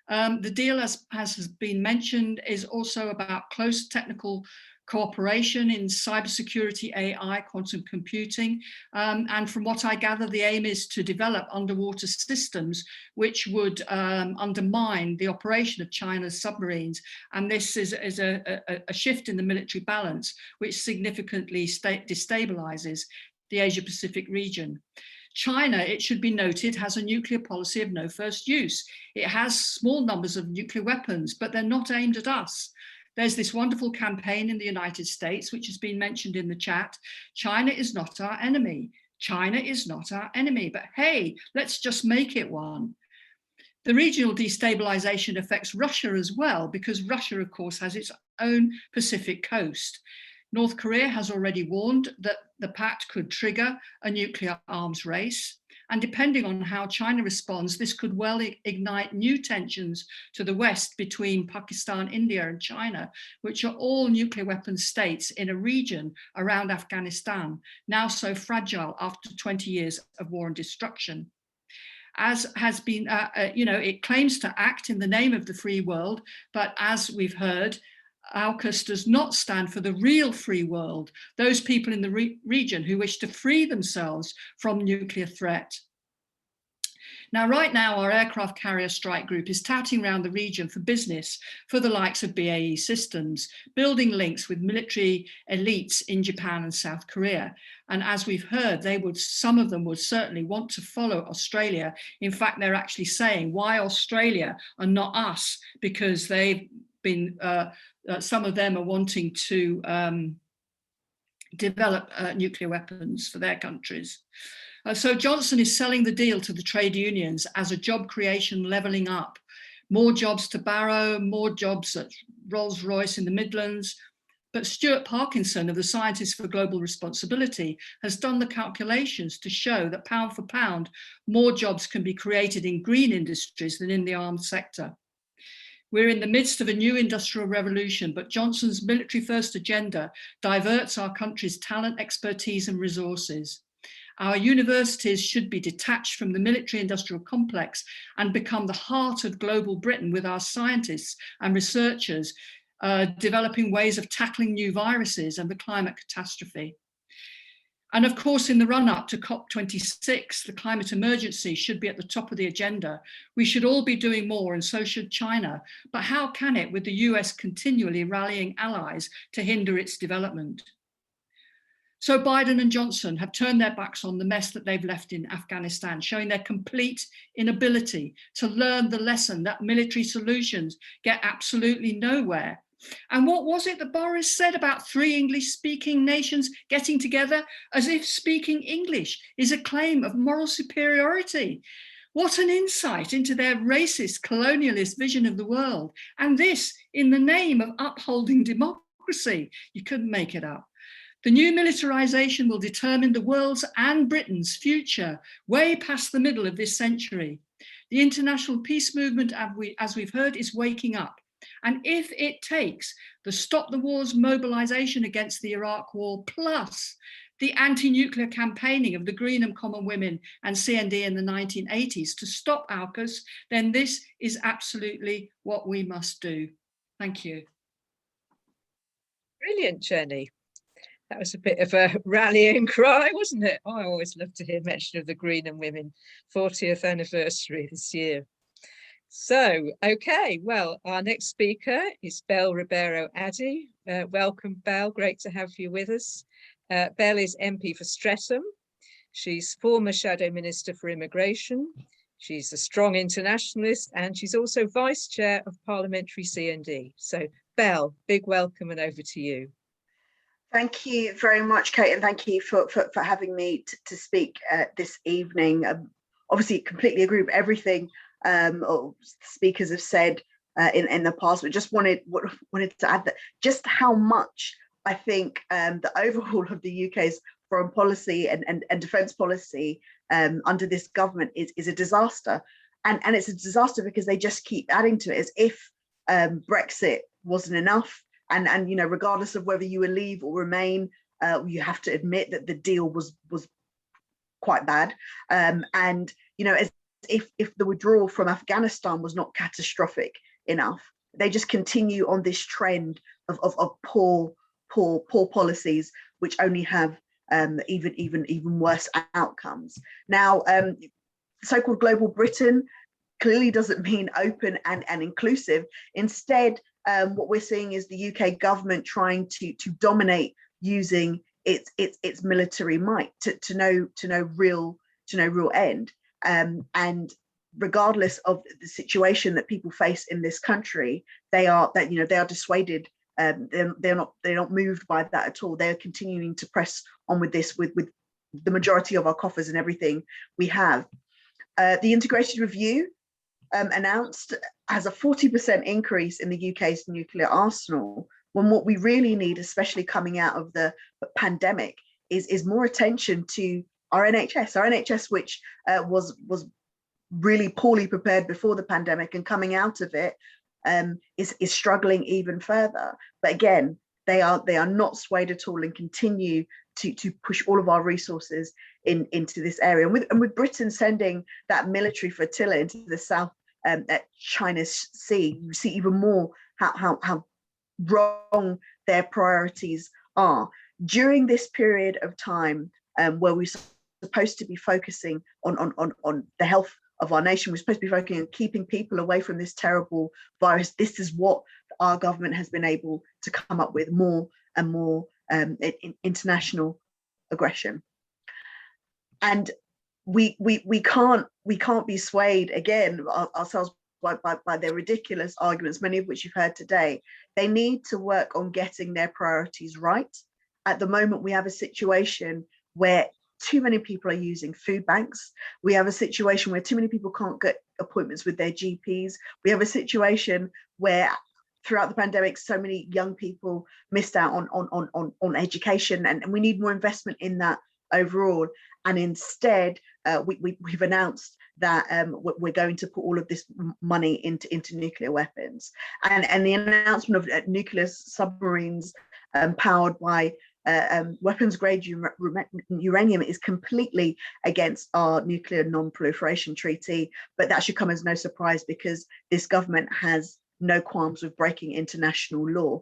The deal, as has been mentioned, is also about close technical cooperation in cybersecurity, AI, quantum computing. And from what I gather, the aim is to develop underwater systems which would undermine the operation of China's submarines. And this is a shift in the military balance, which significantly destabilizes the Asia-Pacific region. China, it should be noted, has a nuclear policy of no first use. It has small numbers of nuclear weapons, but they're not aimed at us. There's this wonderful campaign in the United States, which has been mentioned in the chat. China is not our enemy. China is not our enemy, but hey, let's just make it one. The regional destabilization affects Russia as well, because Russia, of course, has its own Pacific coast. North Korea has already warned that the pact could trigger a nuclear arms race. And depending on how China responds, this could well ignite new tensions to the West between Pakistan, India, and China, which are all nuclear weapons states in a region around Afghanistan, now so fragile after 20 years of war and destruction. As has been, it claims to act in the name of the free world, but as we've heard, AUKUS does not stand for the real free world, those people in the region who wish to free themselves from nuclear threat. Now, right now, our aircraft carrier strike group is touting around the region for business for the likes of BAE Systems, building links with military elites in Japan and South Korea. And as we've heard, some of them would certainly want to follow Australia. In fact, they're actually saying, why Australia and not us? Because they've been, some of them are wanting to develop nuclear weapons for their countries. So Johnson is selling the deal to the trade unions as a job creation levelling up. More jobs to Barrow, more jobs at Rolls-Royce in the Midlands. But Stuart Parkinson of the Scientists for Global Responsibility has done the calculations to show that pound for pound, more jobs can be created in green industries than in the armed sector. We're in the midst of a new industrial revolution, but Johnson's military-first agenda diverts our country's talent, expertise, and resources. Our universities should be detached from the military-industrial complex and become the heart of global Britain with our scientists and researchers developing ways of tackling new viruses and the climate catastrophe. And of course, in the run-up to COP26, the climate emergency should be at the top of the agenda. We should all be doing more, and so should China. But how can it, with the US continually rallying allies to hinder its development? So Biden and Johnson have turned their backs on the mess that they've left in Afghanistan, showing their complete inability to learn the lesson that military solutions get absolutely nowhere. And what was it that Boris said about 3 English-speaking nations getting together, as if speaking English is a claim of moral superiority? What an insight into their racist, colonialist vision of the world. And this in the name of upholding democracy. You couldn't make it up. The new militarization will determine the world's and Britain's future way past the middle of this century. The international peace movement, as we've heard, is waking up. And if it takes the Stop the Wars mobilization against the Iraq war, plus the anti-nuclear campaigning of the Greenham Common Women and CND in the 1980s to stop AUKUS, then this is absolutely what we must do. Thank you. Brilliant, Jenny. That was a bit of a rallying cry, wasn't it? I always love to hear mention of the Greenham Women 40th anniversary this year. So, okay, well, our next speaker is Belle Ribeiro-Addy. Welcome, Belle, great to have you with us. Belle is MP for Streatham. She's former Shadow Minister for Immigration. She's a strong internationalist, and she's also Vice Chair of Parliamentary CND. So, Belle, big welcome and over to you. Thank you very much, Kate, and thank you for having me to speak this evening. Obviously, completely agree with everything speakers have said in the past, but just wanted to add that just how much I think the overhaul of the UK's foreign policy and defence policy under this government is a disaster, and it's a disaster because they just keep adding to it as if Brexit wasn't enough. And you know, regardless of whether you will leave or remain, you have to admit that the deal was quite bad. And you know, as if the withdrawal from Afghanistan was not catastrophic enough, they just continue on this trend of poor policies, which only have even worse outcomes. Now, so-called global Britain clearly doesn't mean open and inclusive. Instead, what we're seeing is the UK government trying to dominate using its military might to no real end. And regardless of the situation that people face in this country, they are dissuaded. They're not moved by that at all. They're continuing to press on with this with the majority of our coffers and everything we have. The integrated review announced has a 40% increase in the UK's nuclear arsenal, when what we really need, especially coming out of the pandemic, is more attention to our NHS, which was really poorly prepared before the pandemic, and coming out of it is struggling even further. But again, they are not swayed at all and continue to push all of our resources into this area. And with Britain sending that military flotilla into the South China Sea, you see even more how wrong their priorities are. During this period of time where we're supposed to be focusing on the health of our nation, we're supposed to be focusing on keeping people away from this terrible virus. This is what our government has been able to come up with, more and more international aggression. And we can't be swayed again ourselves by their ridiculous arguments, many of which you've heard today. They need to work on getting their priorities right. At the moment, we have a situation where too many people are using food banks. We have a situation where too many people can't get appointments with their GPs. We have a situation where throughout the pandemic, so many young people missed out on education, and we need more investment in that overall. And instead, we've announced that we're going to put all of this money into nuclear weapons. And the announcement of nuclear submarines powered by weapons-grade uranium is completely against our nuclear non-proliferation treaty, but that should come as no surprise because this government has no qualms with breaking international law,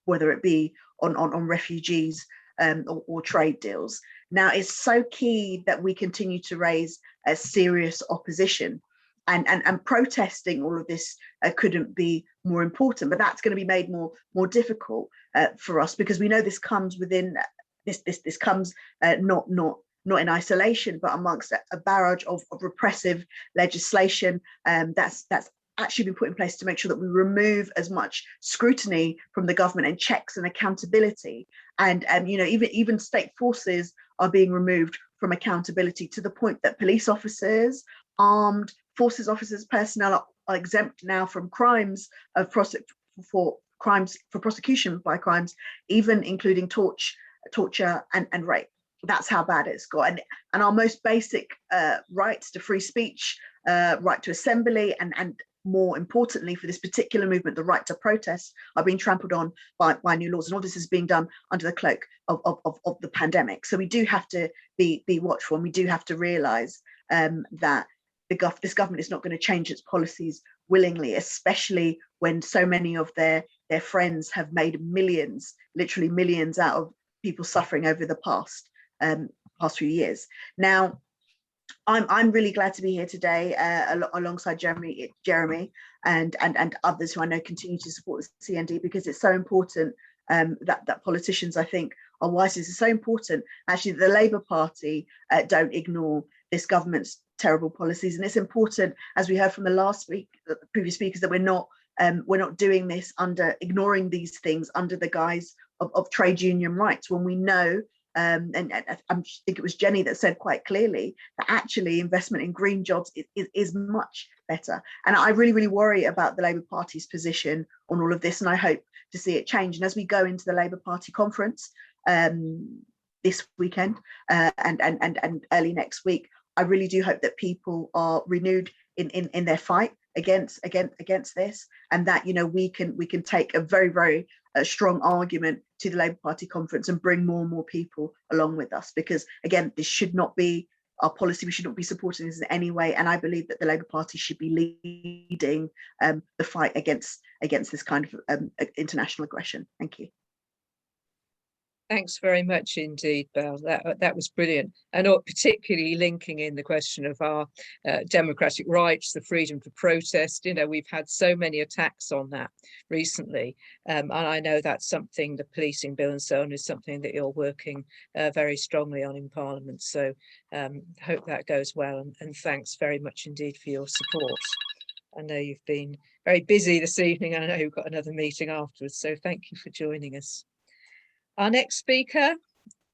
whether it be on refugees or trade deals. Now, it's so key that we continue to raise a serious opposition, and protesting all of this couldn't be more important, but that's going to be made more difficult for us, because we know this comes within this comes not in isolation, but amongst a barrage of repressive legislation that's actually been put in place to make sure that we remove as much scrutiny from the government and checks and accountability. And you know, even state forces are being removed from accountability, to the point that police officers, armed forces officers, personnel are exempt now from crimes of prosecution by crimes, even including torture and rape. That's how bad it's got. And our most basic rights to free speech, right to assembly, and more importantly for this particular movement, the right to protest, are being trampled on by new laws. And all this is being done under the cloak of the pandemic. So we do have to be watchful, and we do have to realise that this government is not going to change its policies willingly, especially when so many of their friends have made millions, literally millions, out of people suffering over the past few years. Now, I'm really glad to be here today alongside Jeremy and others who I know continue to support the CND, because it's so important that politicians, I think, are wise. It's so important actually that the Labour Party don't ignore this government's terrible policies, and it's important, as we heard from the previous speakers, that we're not doing this ignoring these things under the guise of trade union rights, when we know. And I think it was Jenny that said quite clearly that actually investment in green jobs is much better. And I really, really worry about the Labour Party's position on all of this, and I hope to see it change. And as we go into the Labour Party conference this weekend and early next week, I really do hope that people are renewed in their fight against this, and that, you know, we can take a very, very strong argument to the Labour Party conference and bring more and more people along with us, because again, this should not be our policy. We should not be supporting this in any way, and I believe that the Labour Party should be leading the fight against this kind of international aggression. Thank you. Thanks very much indeed, Belle. That was brilliant, and particularly linking in the question of our democratic rights, the freedom to protest. You know, we've had so many attacks on that recently, and I know that's something, the policing bill and so on, is something that you're working very strongly on in Parliament. So hope that goes well, and thanks very much indeed for your support. I know you've been very busy this evening, and I know you've got another meeting afterwards, so thank you for joining us. Our next speaker,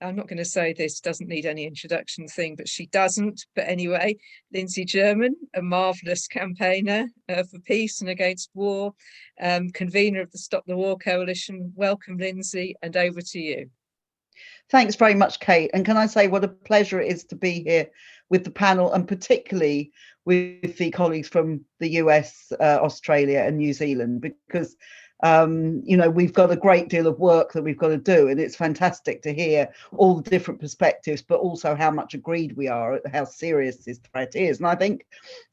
I'm not going to say this doesn't need any introduction thing, but she doesn't. But anyway, Lindsay German, a marvellous campaigner for peace and against war, convener of the Stop the War Coalition. Welcome, Lindsay, and over to you. Thanks very much, Kate. And can I say what a pleasure it is to be here with the panel, and particularly with the colleagues from the US, Australia and New Zealand, because you know, we've got a great deal of work that we've got to do, and it's fantastic to hear all the different perspectives, but also how much agreed we are, how serious this threat is. And I think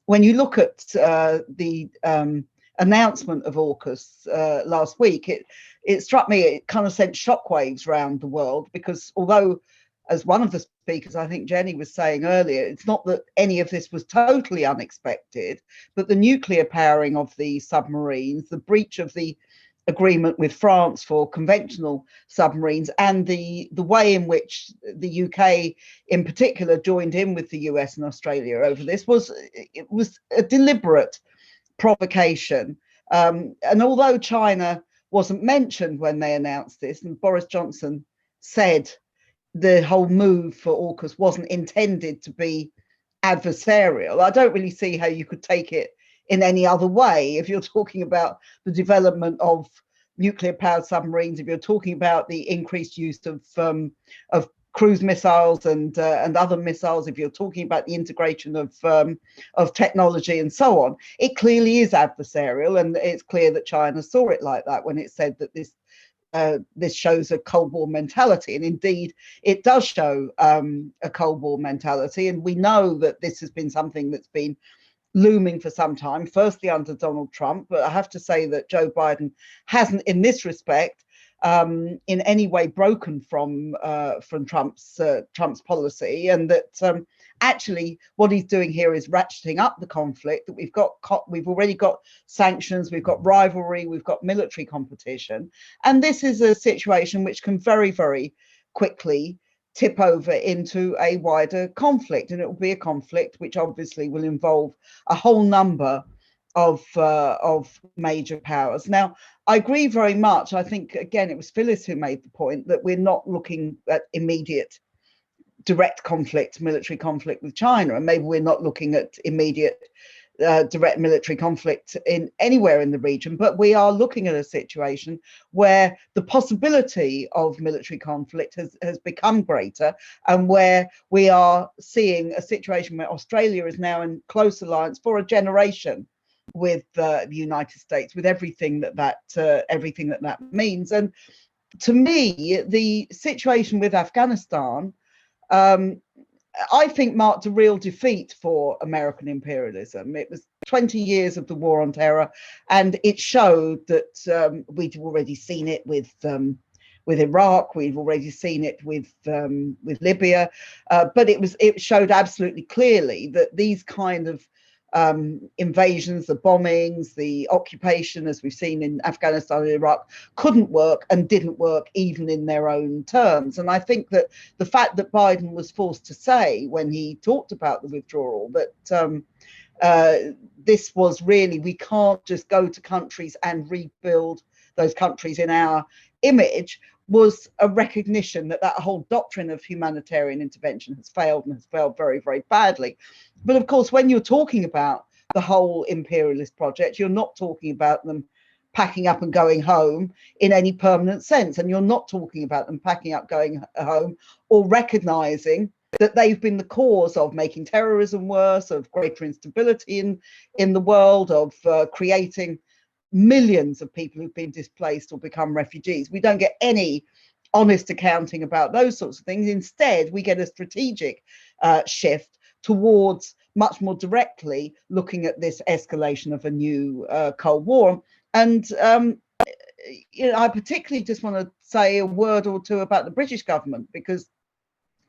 when you look at the announcement of AUKUS last week, it struck me, it kind of sent shockwaves around the world, because although, as one of the speakers, I think Jenny was saying earlier, it's not that any of this was totally unexpected, but the nuclear powering of the submarines, the breach of the agreement with France for conventional submarines, and the way in which the UK in particular joined in with the US and Australia over this was a deliberate provocation. And although China wasn't mentioned when they announced this, and Boris Johnson said the whole move for AUKUS wasn't intended to be adversarial, I don't really see how you could take it in any other way. If you're talking about the development of nuclear powered submarines, if you're talking about the increased use of cruise missiles and other missiles, if you're talking about the integration of technology and so on, it clearly is adversarial, and it's clear that China saw it like that when it said that this shows a Cold War mentality. And indeed, it does show a Cold War mentality. And we know that this has been something that's been looming for some time, firstly under Donald Trump. But I have to say that Joe Biden hasn't, in this respect, in any way broken from Trump's policy, and that actually what he's doing here is ratcheting up the conflict. That we've already got sanctions, we've got rivalry, we've got military competition, and this is a situation which can very, very quickly tip over into a wider conflict, and it will be a conflict which obviously will involve a whole number of major powers. Now, I agree very much. I think, again, it was Phyllis who made the point that we're not looking at immediate direct conflict, military conflict with China, and maybe we're not looking at immediate direct military conflict in anywhere in the region, but we are looking at a situation where the possibility of military conflict has become greater, and where we are seeing a situation where Australia is now in close alliance for a generation with the United States, with everything that means. And to me, the situation with Afghanistan, I think, marked a real defeat for American imperialism. It was 20 years of the war on terror, and it showed that we'd already seen it with Iraq, we've already seen it with Libya, but it showed absolutely clearly that these kind of invasions, the bombings, the occupation, as we've seen in Afghanistan and Iraq, couldn't work and didn't work even in their own terms. And I think that the fact that Biden was forced to say, when he talked about the withdrawal, that this was really, we can't just go to countries and rebuild those countries in our image, was a recognition that whole doctrine of humanitarian intervention has failed, and has failed very, very badly. But of course, when you're talking about the whole imperialist project, you're not talking about them packing up and going home in any permanent sense. And you're not talking about them packing up, going home, or recognizing that they've been the cause of making terrorism worse, of greater instability in the world, of creating millions of people who've been displaced or become refugees. We don't get any honest accounting about those sorts of things. Instead, we get a strategic shift towards much more directly looking at this escalation of a new Cold War. And I particularly just want to say a word or two about the British government, because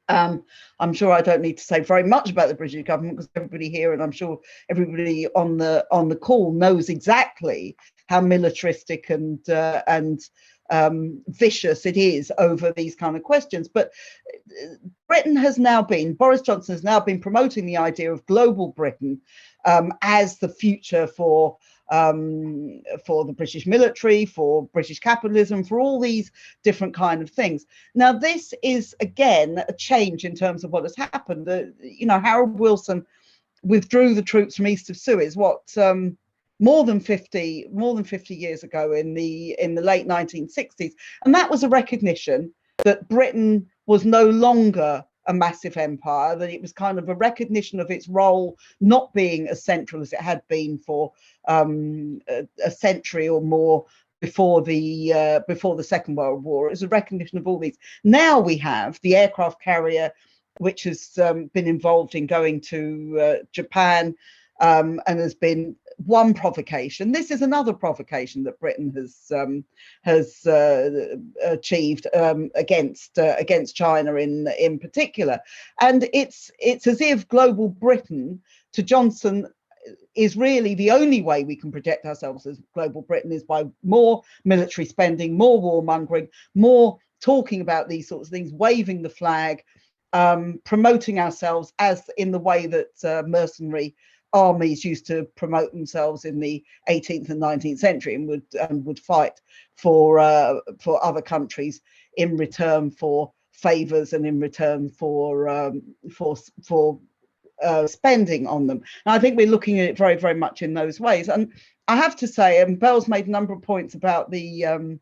I'm sure I don't need to say very much about the British government, because everybody here, and I'm sure everybody on the call, knows exactly how militaristic and vicious it is over these kind of questions. But Boris Johnson has now been promoting the idea of global Britain as the future for the British military, for British capitalism, for all these different kind of things. Now, this is again a change in terms of what has happened. Harold Wilson withdrew the troops from east of Suez, more than 50 years ago in the late 1960s, and that was a recognition that Britain was no longer a massive empire, that it was kind of a recognition of its role not being as central as it had been for a century or more before the Second World War. It was a recognition of all these. Now we have the aircraft carrier, which has been involved in going to Japan, and has been one provocation. This is another provocation that Britain has achieved against China in particular. And it's as if global Britain to Johnson is really the only way we can project ourselves as global Britain, is by more military spending, more warmongering, more talking about these sorts of things, waving the flag, promoting ourselves as in the way that mercenary armies used to promote themselves in the 18th and 19th century, and would fight for other countries in return for favors and in return for spending on them. And I think we're looking at it very, very much in those ways. And I have to say, and Belle's made a number of points about the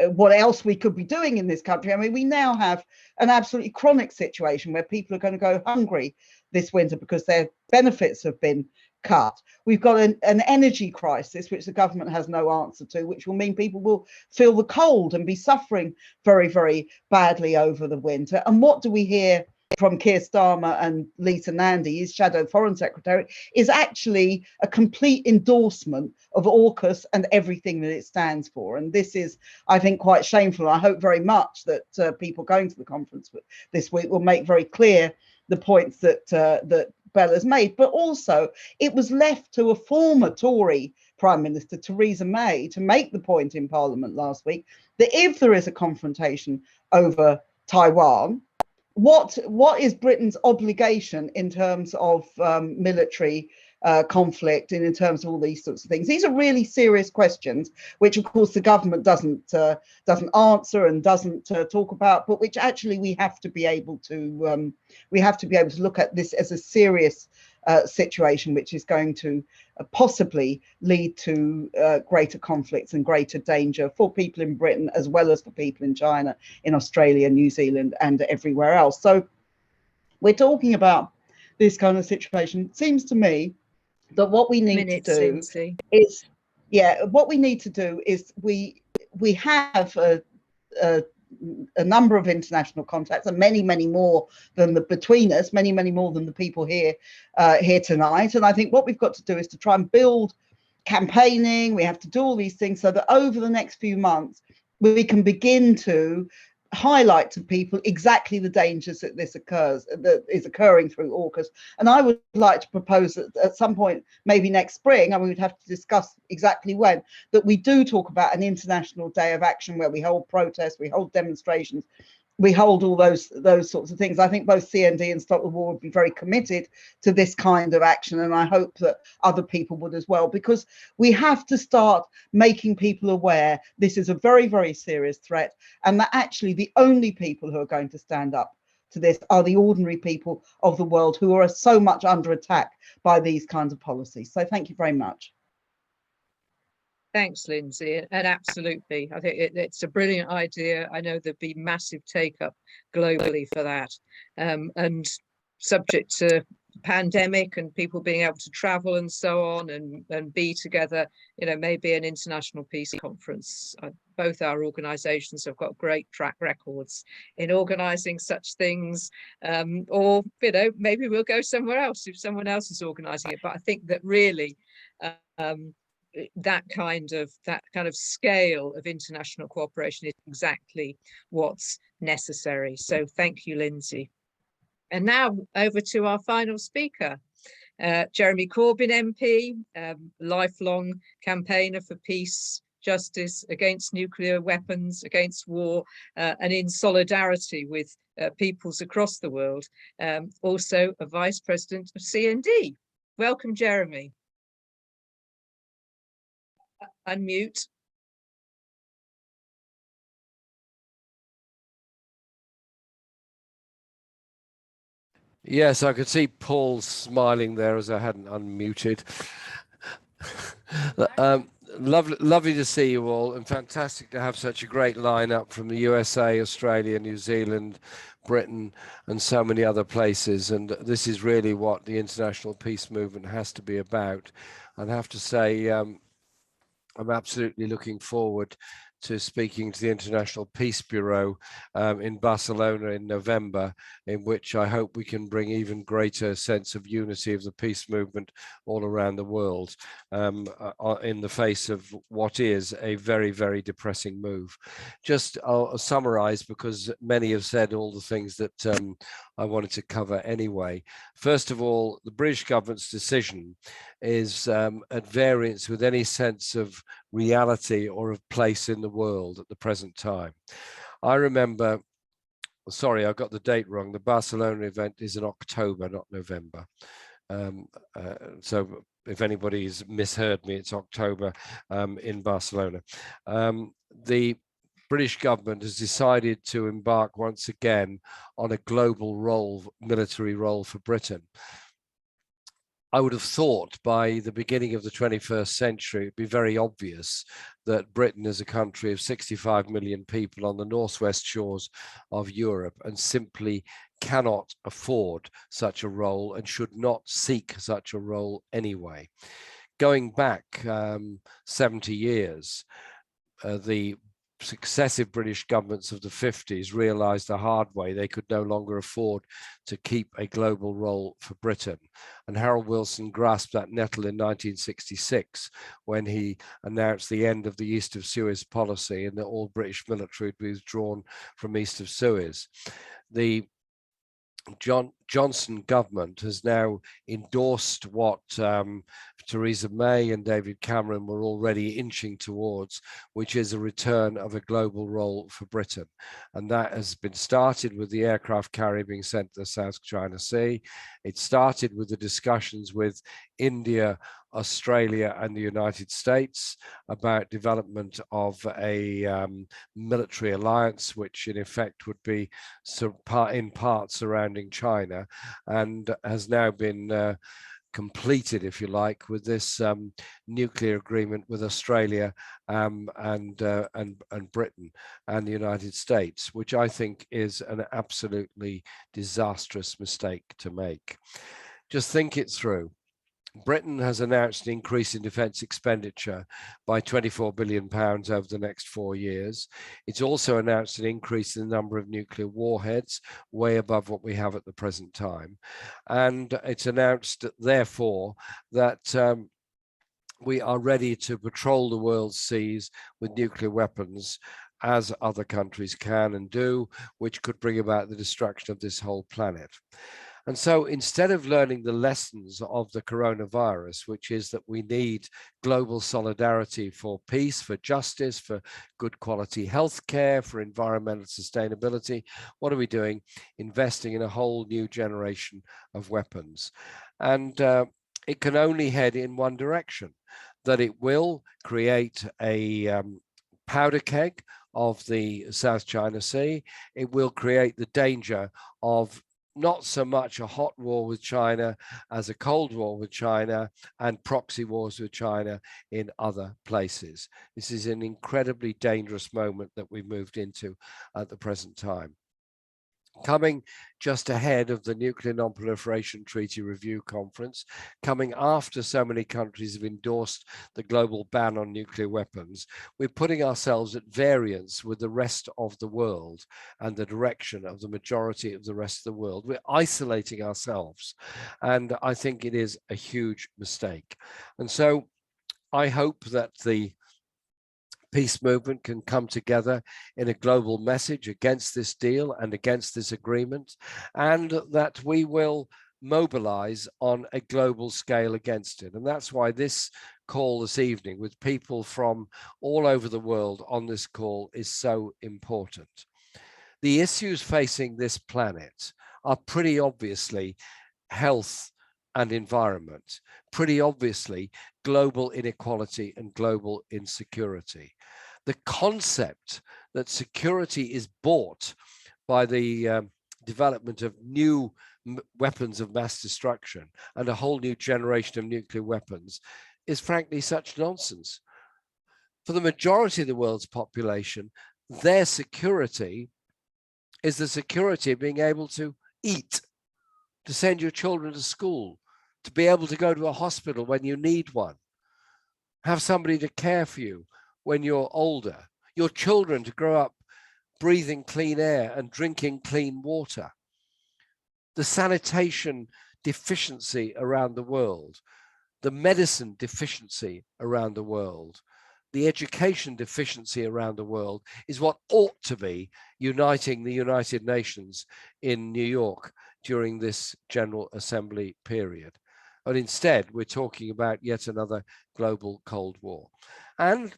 what else we could be doing in this country. I mean, we now have an absolutely chronic situation where people are going to go hungry this winter because their benefits have been cut. We've got an energy crisis, which the government has no answer to, which will mean people will feel the cold and be suffering very, very badly over the winter. And what do we hear from Keir Starmer and Lisa Nandy, his shadow foreign secretary, is actually a complete endorsement of AUKUS and everything that it stands for. And this is, I think, quite shameful. I hope very much that people going to the conference this week will make very clear the points that Belle has made. But also, it was left to a former Tory Prime Minister, Theresa May, to make the point in Parliament last week that if there is a confrontation over Taiwan, what is Britain's obligation in terms of military conflict and in terms of all these sorts of things? These are really serious questions, which of course the government doesn't answer and doesn't talk about, but which actually we have to be able to look at this as a serious situation, which is going to possibly lead to greater conflicts and greater danger for people in Britain, as well as for people in China, in Australia, New Zealand, and everywhere else. So we're talking about this kind of situation. It seems to me that what we need to do Lindsay. is, what we need to do is we have a number of international contacts, and many more than between us, many more than the people here tonight. And I think what we've got to do is to try and build campaigning. We have to do all these things so that over the next few months we can begin to highlight to people exactly the dangers that that is occurring through AUKUS. And I would like to propose that at some point, maybe next spring, and we would have to discuss exactly when, that we do talk about an international day of action where we hold protests, we hold demonstrations, we hold all those sorts of things. I think both CND and Stop the War would be very committed to this kind of action, and I hope that other people would as well, because we have to start making people aware this is a very, very serious threat, and that actually the only people who are going to stand up to this are the ordinary people of the world who are so much under attack by these kinds of policies. So thank you very much. Thanks, Lindsay. And absolutely, I think it's a brilliant idea. I know there'd be massive take-up globally for that. And subject to pandemic and people being able to travel and so on and be together, maybe an international peace conference. Both our organisations have got great track records in organising such things, or maybe we'll go somewhere else if someone else is organising it. But I think that really that kind of scale of international cooperation is exactly what's necessary. So thank you, Lindsay. And now over to our final speaker, Jeremy Corbyn MP, lifelong campaigner for peace, justice, against nuclear weapons, against war, and in solidarity with peoples across the world. Also a Vice President of CND. Welcome, Jeremy. Unmute. Yes, I could see Paul smiling there as I hadn't unmuted. Lovely to see you all, and fantastic to have such a great lineup from the USA, Australia, New Zealand, Britain, and so many other places. And this is really what the international peace movement has to be about. I'd have to say, I'm absolutely looking forward to speaking to the International Peace Bureau in Barcelona in November, in which I hope we can bring even greater sense of unity of the peace movement all around the world in the face of what is a very, very depressing move. Just I'll summarize, because many have said all the things that I wanted to cover anyway. First of all, the British government's decision is at variance with any sense of reality or of place in the world at the present time. I remember, sorry, I got the date wrong. The Barcelona event is in October, not November. So if anybody's misheard me, it's October in Barcelona. The British government has decided to embark once again on a global role, military role for Britain. I would have thought by the beginning of the 21st century, it'd be very obvious that Britain is a country of 65 million people on the northwest shores of Europe and simply cannot afford such a role and should not seek such a role anyway. Going back 70 years, the successive British governments of the 50s realized the hard way they could no longer afford to keep a global role for Britain. And Harold Wilson grasped that nettle in 1966 when he announced the end of the East of Suez policy and that all British military would be withdrawn from East of Suez. The Johnson government has now endorsed what Theresa May and David Cameron were already inching towards, which is a return of a global role for Britain. And that has been started with the aircraft carrier being sent to the South China Sea. It started with the discussions with India, Australia and the United States about development of a military alliance, which in effect would be in part surrounding China, and has now been completed, if you like, with this nuclear agreement with Australia and Britain and the United States, which I think is an absolutely disastrous mistake to make. Just think it through. Britain has announced an increase in defence expenditure by £24 billion over the next 4 years. It's also announced an increase in the number of nuclear warheads, way above what we have at the present time. And it's announced, therefore, that we are ready to patrol the world's seas with nuclear weapons, as other countries can and do, which could bring about the destruction of this whole planet. And so instead of learning the lessons of the coronavirus, which is that we need global solidarity for peace, for justice, for good quality healthcare, for environmental sustainability, what are we doing? Investing in a whole new generation of weapons. And it can only head in one direction, that it will create a powder keg of the South China Sea. It will create the danger of not so much a hot war with China as a cold war with China and proxy wars with China in other places. This is an incredibly dangerous moment that we've moved into at the present time. Coming just ahead of the Nuclear Non-Proliferation Treaty Review Conference, coming after so many countries have endorsed the global ban on nuclear weapons, we're putting ourselves at variance with the rest of the world and the direction of the majority of the rest of the world. We're isolating ourselves, and I think it is a huge mistake. And so I hope that the peace movement can come together in a global message against this deal and against this agreement, and that we will mobilize on a global scale against it. And that's why this call this evening with people from all over the world on this call is so important. The issues facing this planet are pretty obviously health and environment, pretty obviously global inequality and global insecurity. The concept that security is bought by the development of new weapons of mass destruction and a whole new generation of nuclear weapons is frankly such nonsense. For the majority of the world's population, their security is the security of being able to eat, to send your children to school, to be able to go to a hospital when you need one, have somebody to care for you when you're older, your children to grow up breathing clean air and drinking clean water. The sanitation deficiency around the world, the medicine deficiency around the world, the education deficiency around the world is what ought to be uniting the United Nations in New York during this General Assembly period. But instead, we're talking about yet another global Cold War. And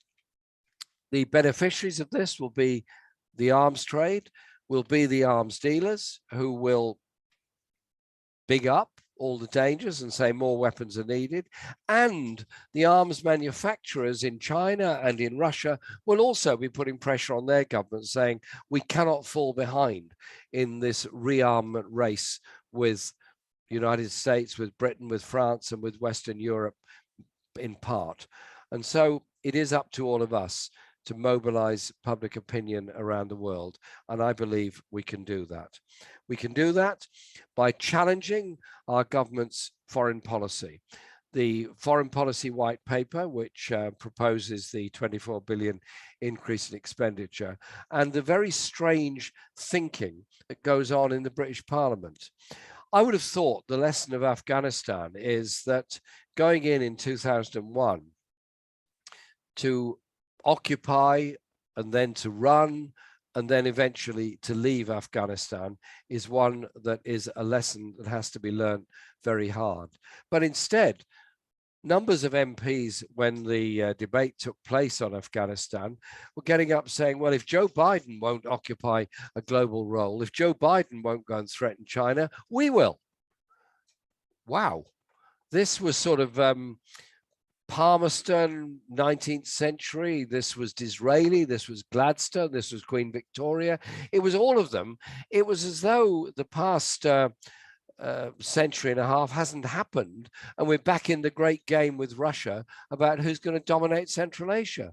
the beneficiaries of this will be the arms trade, will be the arms dealers who will big up all the dangers and say more weapons are needed. And the arms manufacturers in China and in Russia will also be putting pressure on their government, saying we cannot fall behind in this rearmament race with the United States, with Britain, with France, and with Western Europe in part. And so it is up to all of us to mobilize public opinion around the world. And I believe we can do that. We can do that by challenging our government's foreign policy. The foreign policy white paper, which proposes the 24 billion increase in expenditure, and the very strange thinking that goes on in the British Parliament. I would have thought the lesson of Afghanistan is that going in 2001 to occupy and then to run and then eventually to leave Afghanistan is one that is a lesson that has to be learned very hard. But instead, numbers of MPs, when the debate took place on Afghanistan, were getting up saying, well, if Joe Biden won't occupy a global role, if Joe Biden won't go and threaten China, we will. Wow. This was sort of Palmerston, 19th century. This was Disraeli, this was Gladstone, this was Queen Victoria. It was all of them. It was as though the past century and a half hasn't happened, and we're back in the great game with Russia about who's going to dominate Central Asia.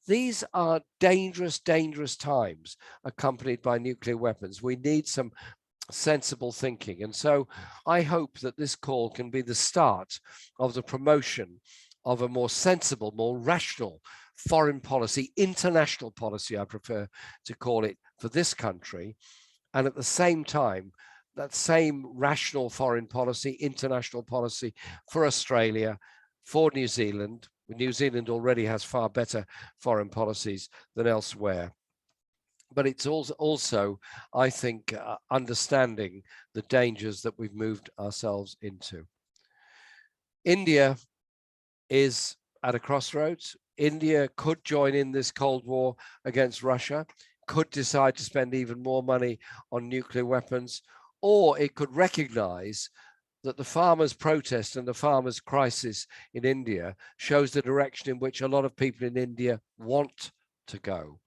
These are dangerous, dangerous times accompanied by nuclear weapons. We need some sensible thinking. And so I hope that this call can be the start of the promotion of a more sensible, more rational foreign policy, international policy, I prefer to call it, for this country. And at the same time, that same rational foreign policy, international policy for Australia, for New Zealand. New Zealand already has far better foreign policies than elsewhere. But it's also, I think, understanding the dangers that we've moved ourselves into. India is at a crossroads. India could join in this Cold War against Russia, could decide to spend even more money on nuclear weapons, or it could recognize that the farmers' protest and the farmers' crisis in India shows the direction in which a lot of people in India want to go.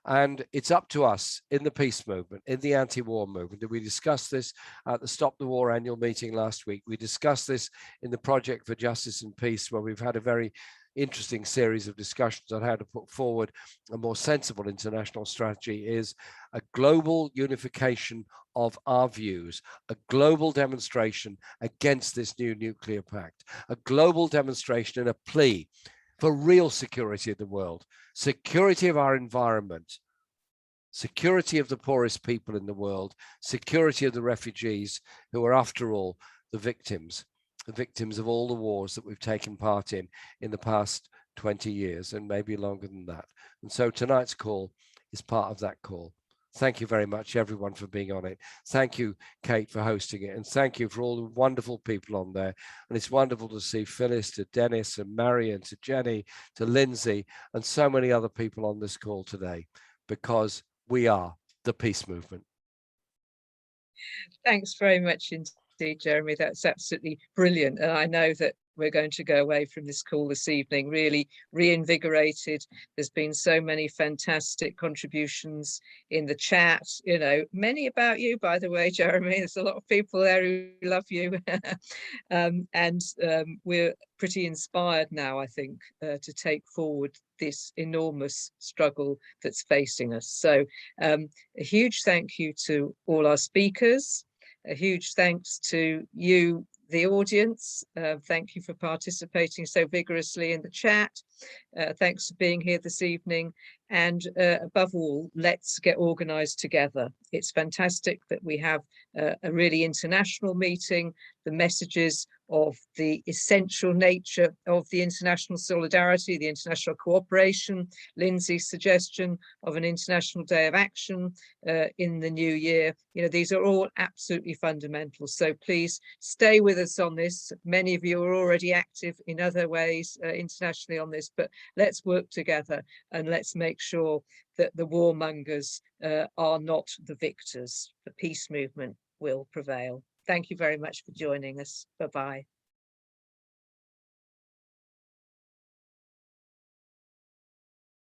And it's up to us in the peace movement, in the anti-war movement. We discussed this at the Stop the War annual meeting last week. We discussed this in the Project for Justice and Peace, where we've had a very interesting series of discussions on how to put forward a more sensible international strategy. Is a global unification of our views, a global demonstration against this new nuclear pact, a global demonstration and a plea for real security of the world, security of our environment, security of the poorest people in the world, security of the refugees who are, after all, the victims of all the wars that we've taken part in the past 20 years and maybe longer than that. And so tonight's call is part of that call. Thank you very much, everyone, for being on it. Thank you, Kate, for hosting it. And thank you for all the wonderful people on there. And it's wonderful to see Phyllis, to Denis, and Marian, to Jenny, to Lindsay, and so many other people on this call today, because we are the peace movement. Thanks very much indeed. Jeremy. That's absolutely brilliant. And I know that we're going to go away from this call this evening really reinvigorated. There's been so many fantastic contributions in the chat, you know, many about you, by the way, Jeremy. There's a lot of people there who love you. We're pretty inspired now, I think, to take forward this enormous struggle that's facing us. So a huge thank you to all our speakers. A huge thanks to you, the audience. Thank you for participating so vigorously in the chat. Thanks for being here this evening. And above all, let's get organised together. It's fantastic that we have a really international meeting. The messages of the essential nature of the international solidarity, the international cooperation, Lindsay's suggestion of an international day of action in the new year. You know, these are all absolutely fundamental. So please stay with us on this. Many of you are already active in other ways internationally on this, but let's work together and let's make sure that the warmongers are not the victors. The peace movement will prevail. Thank you very much for joining us. Bye-bye.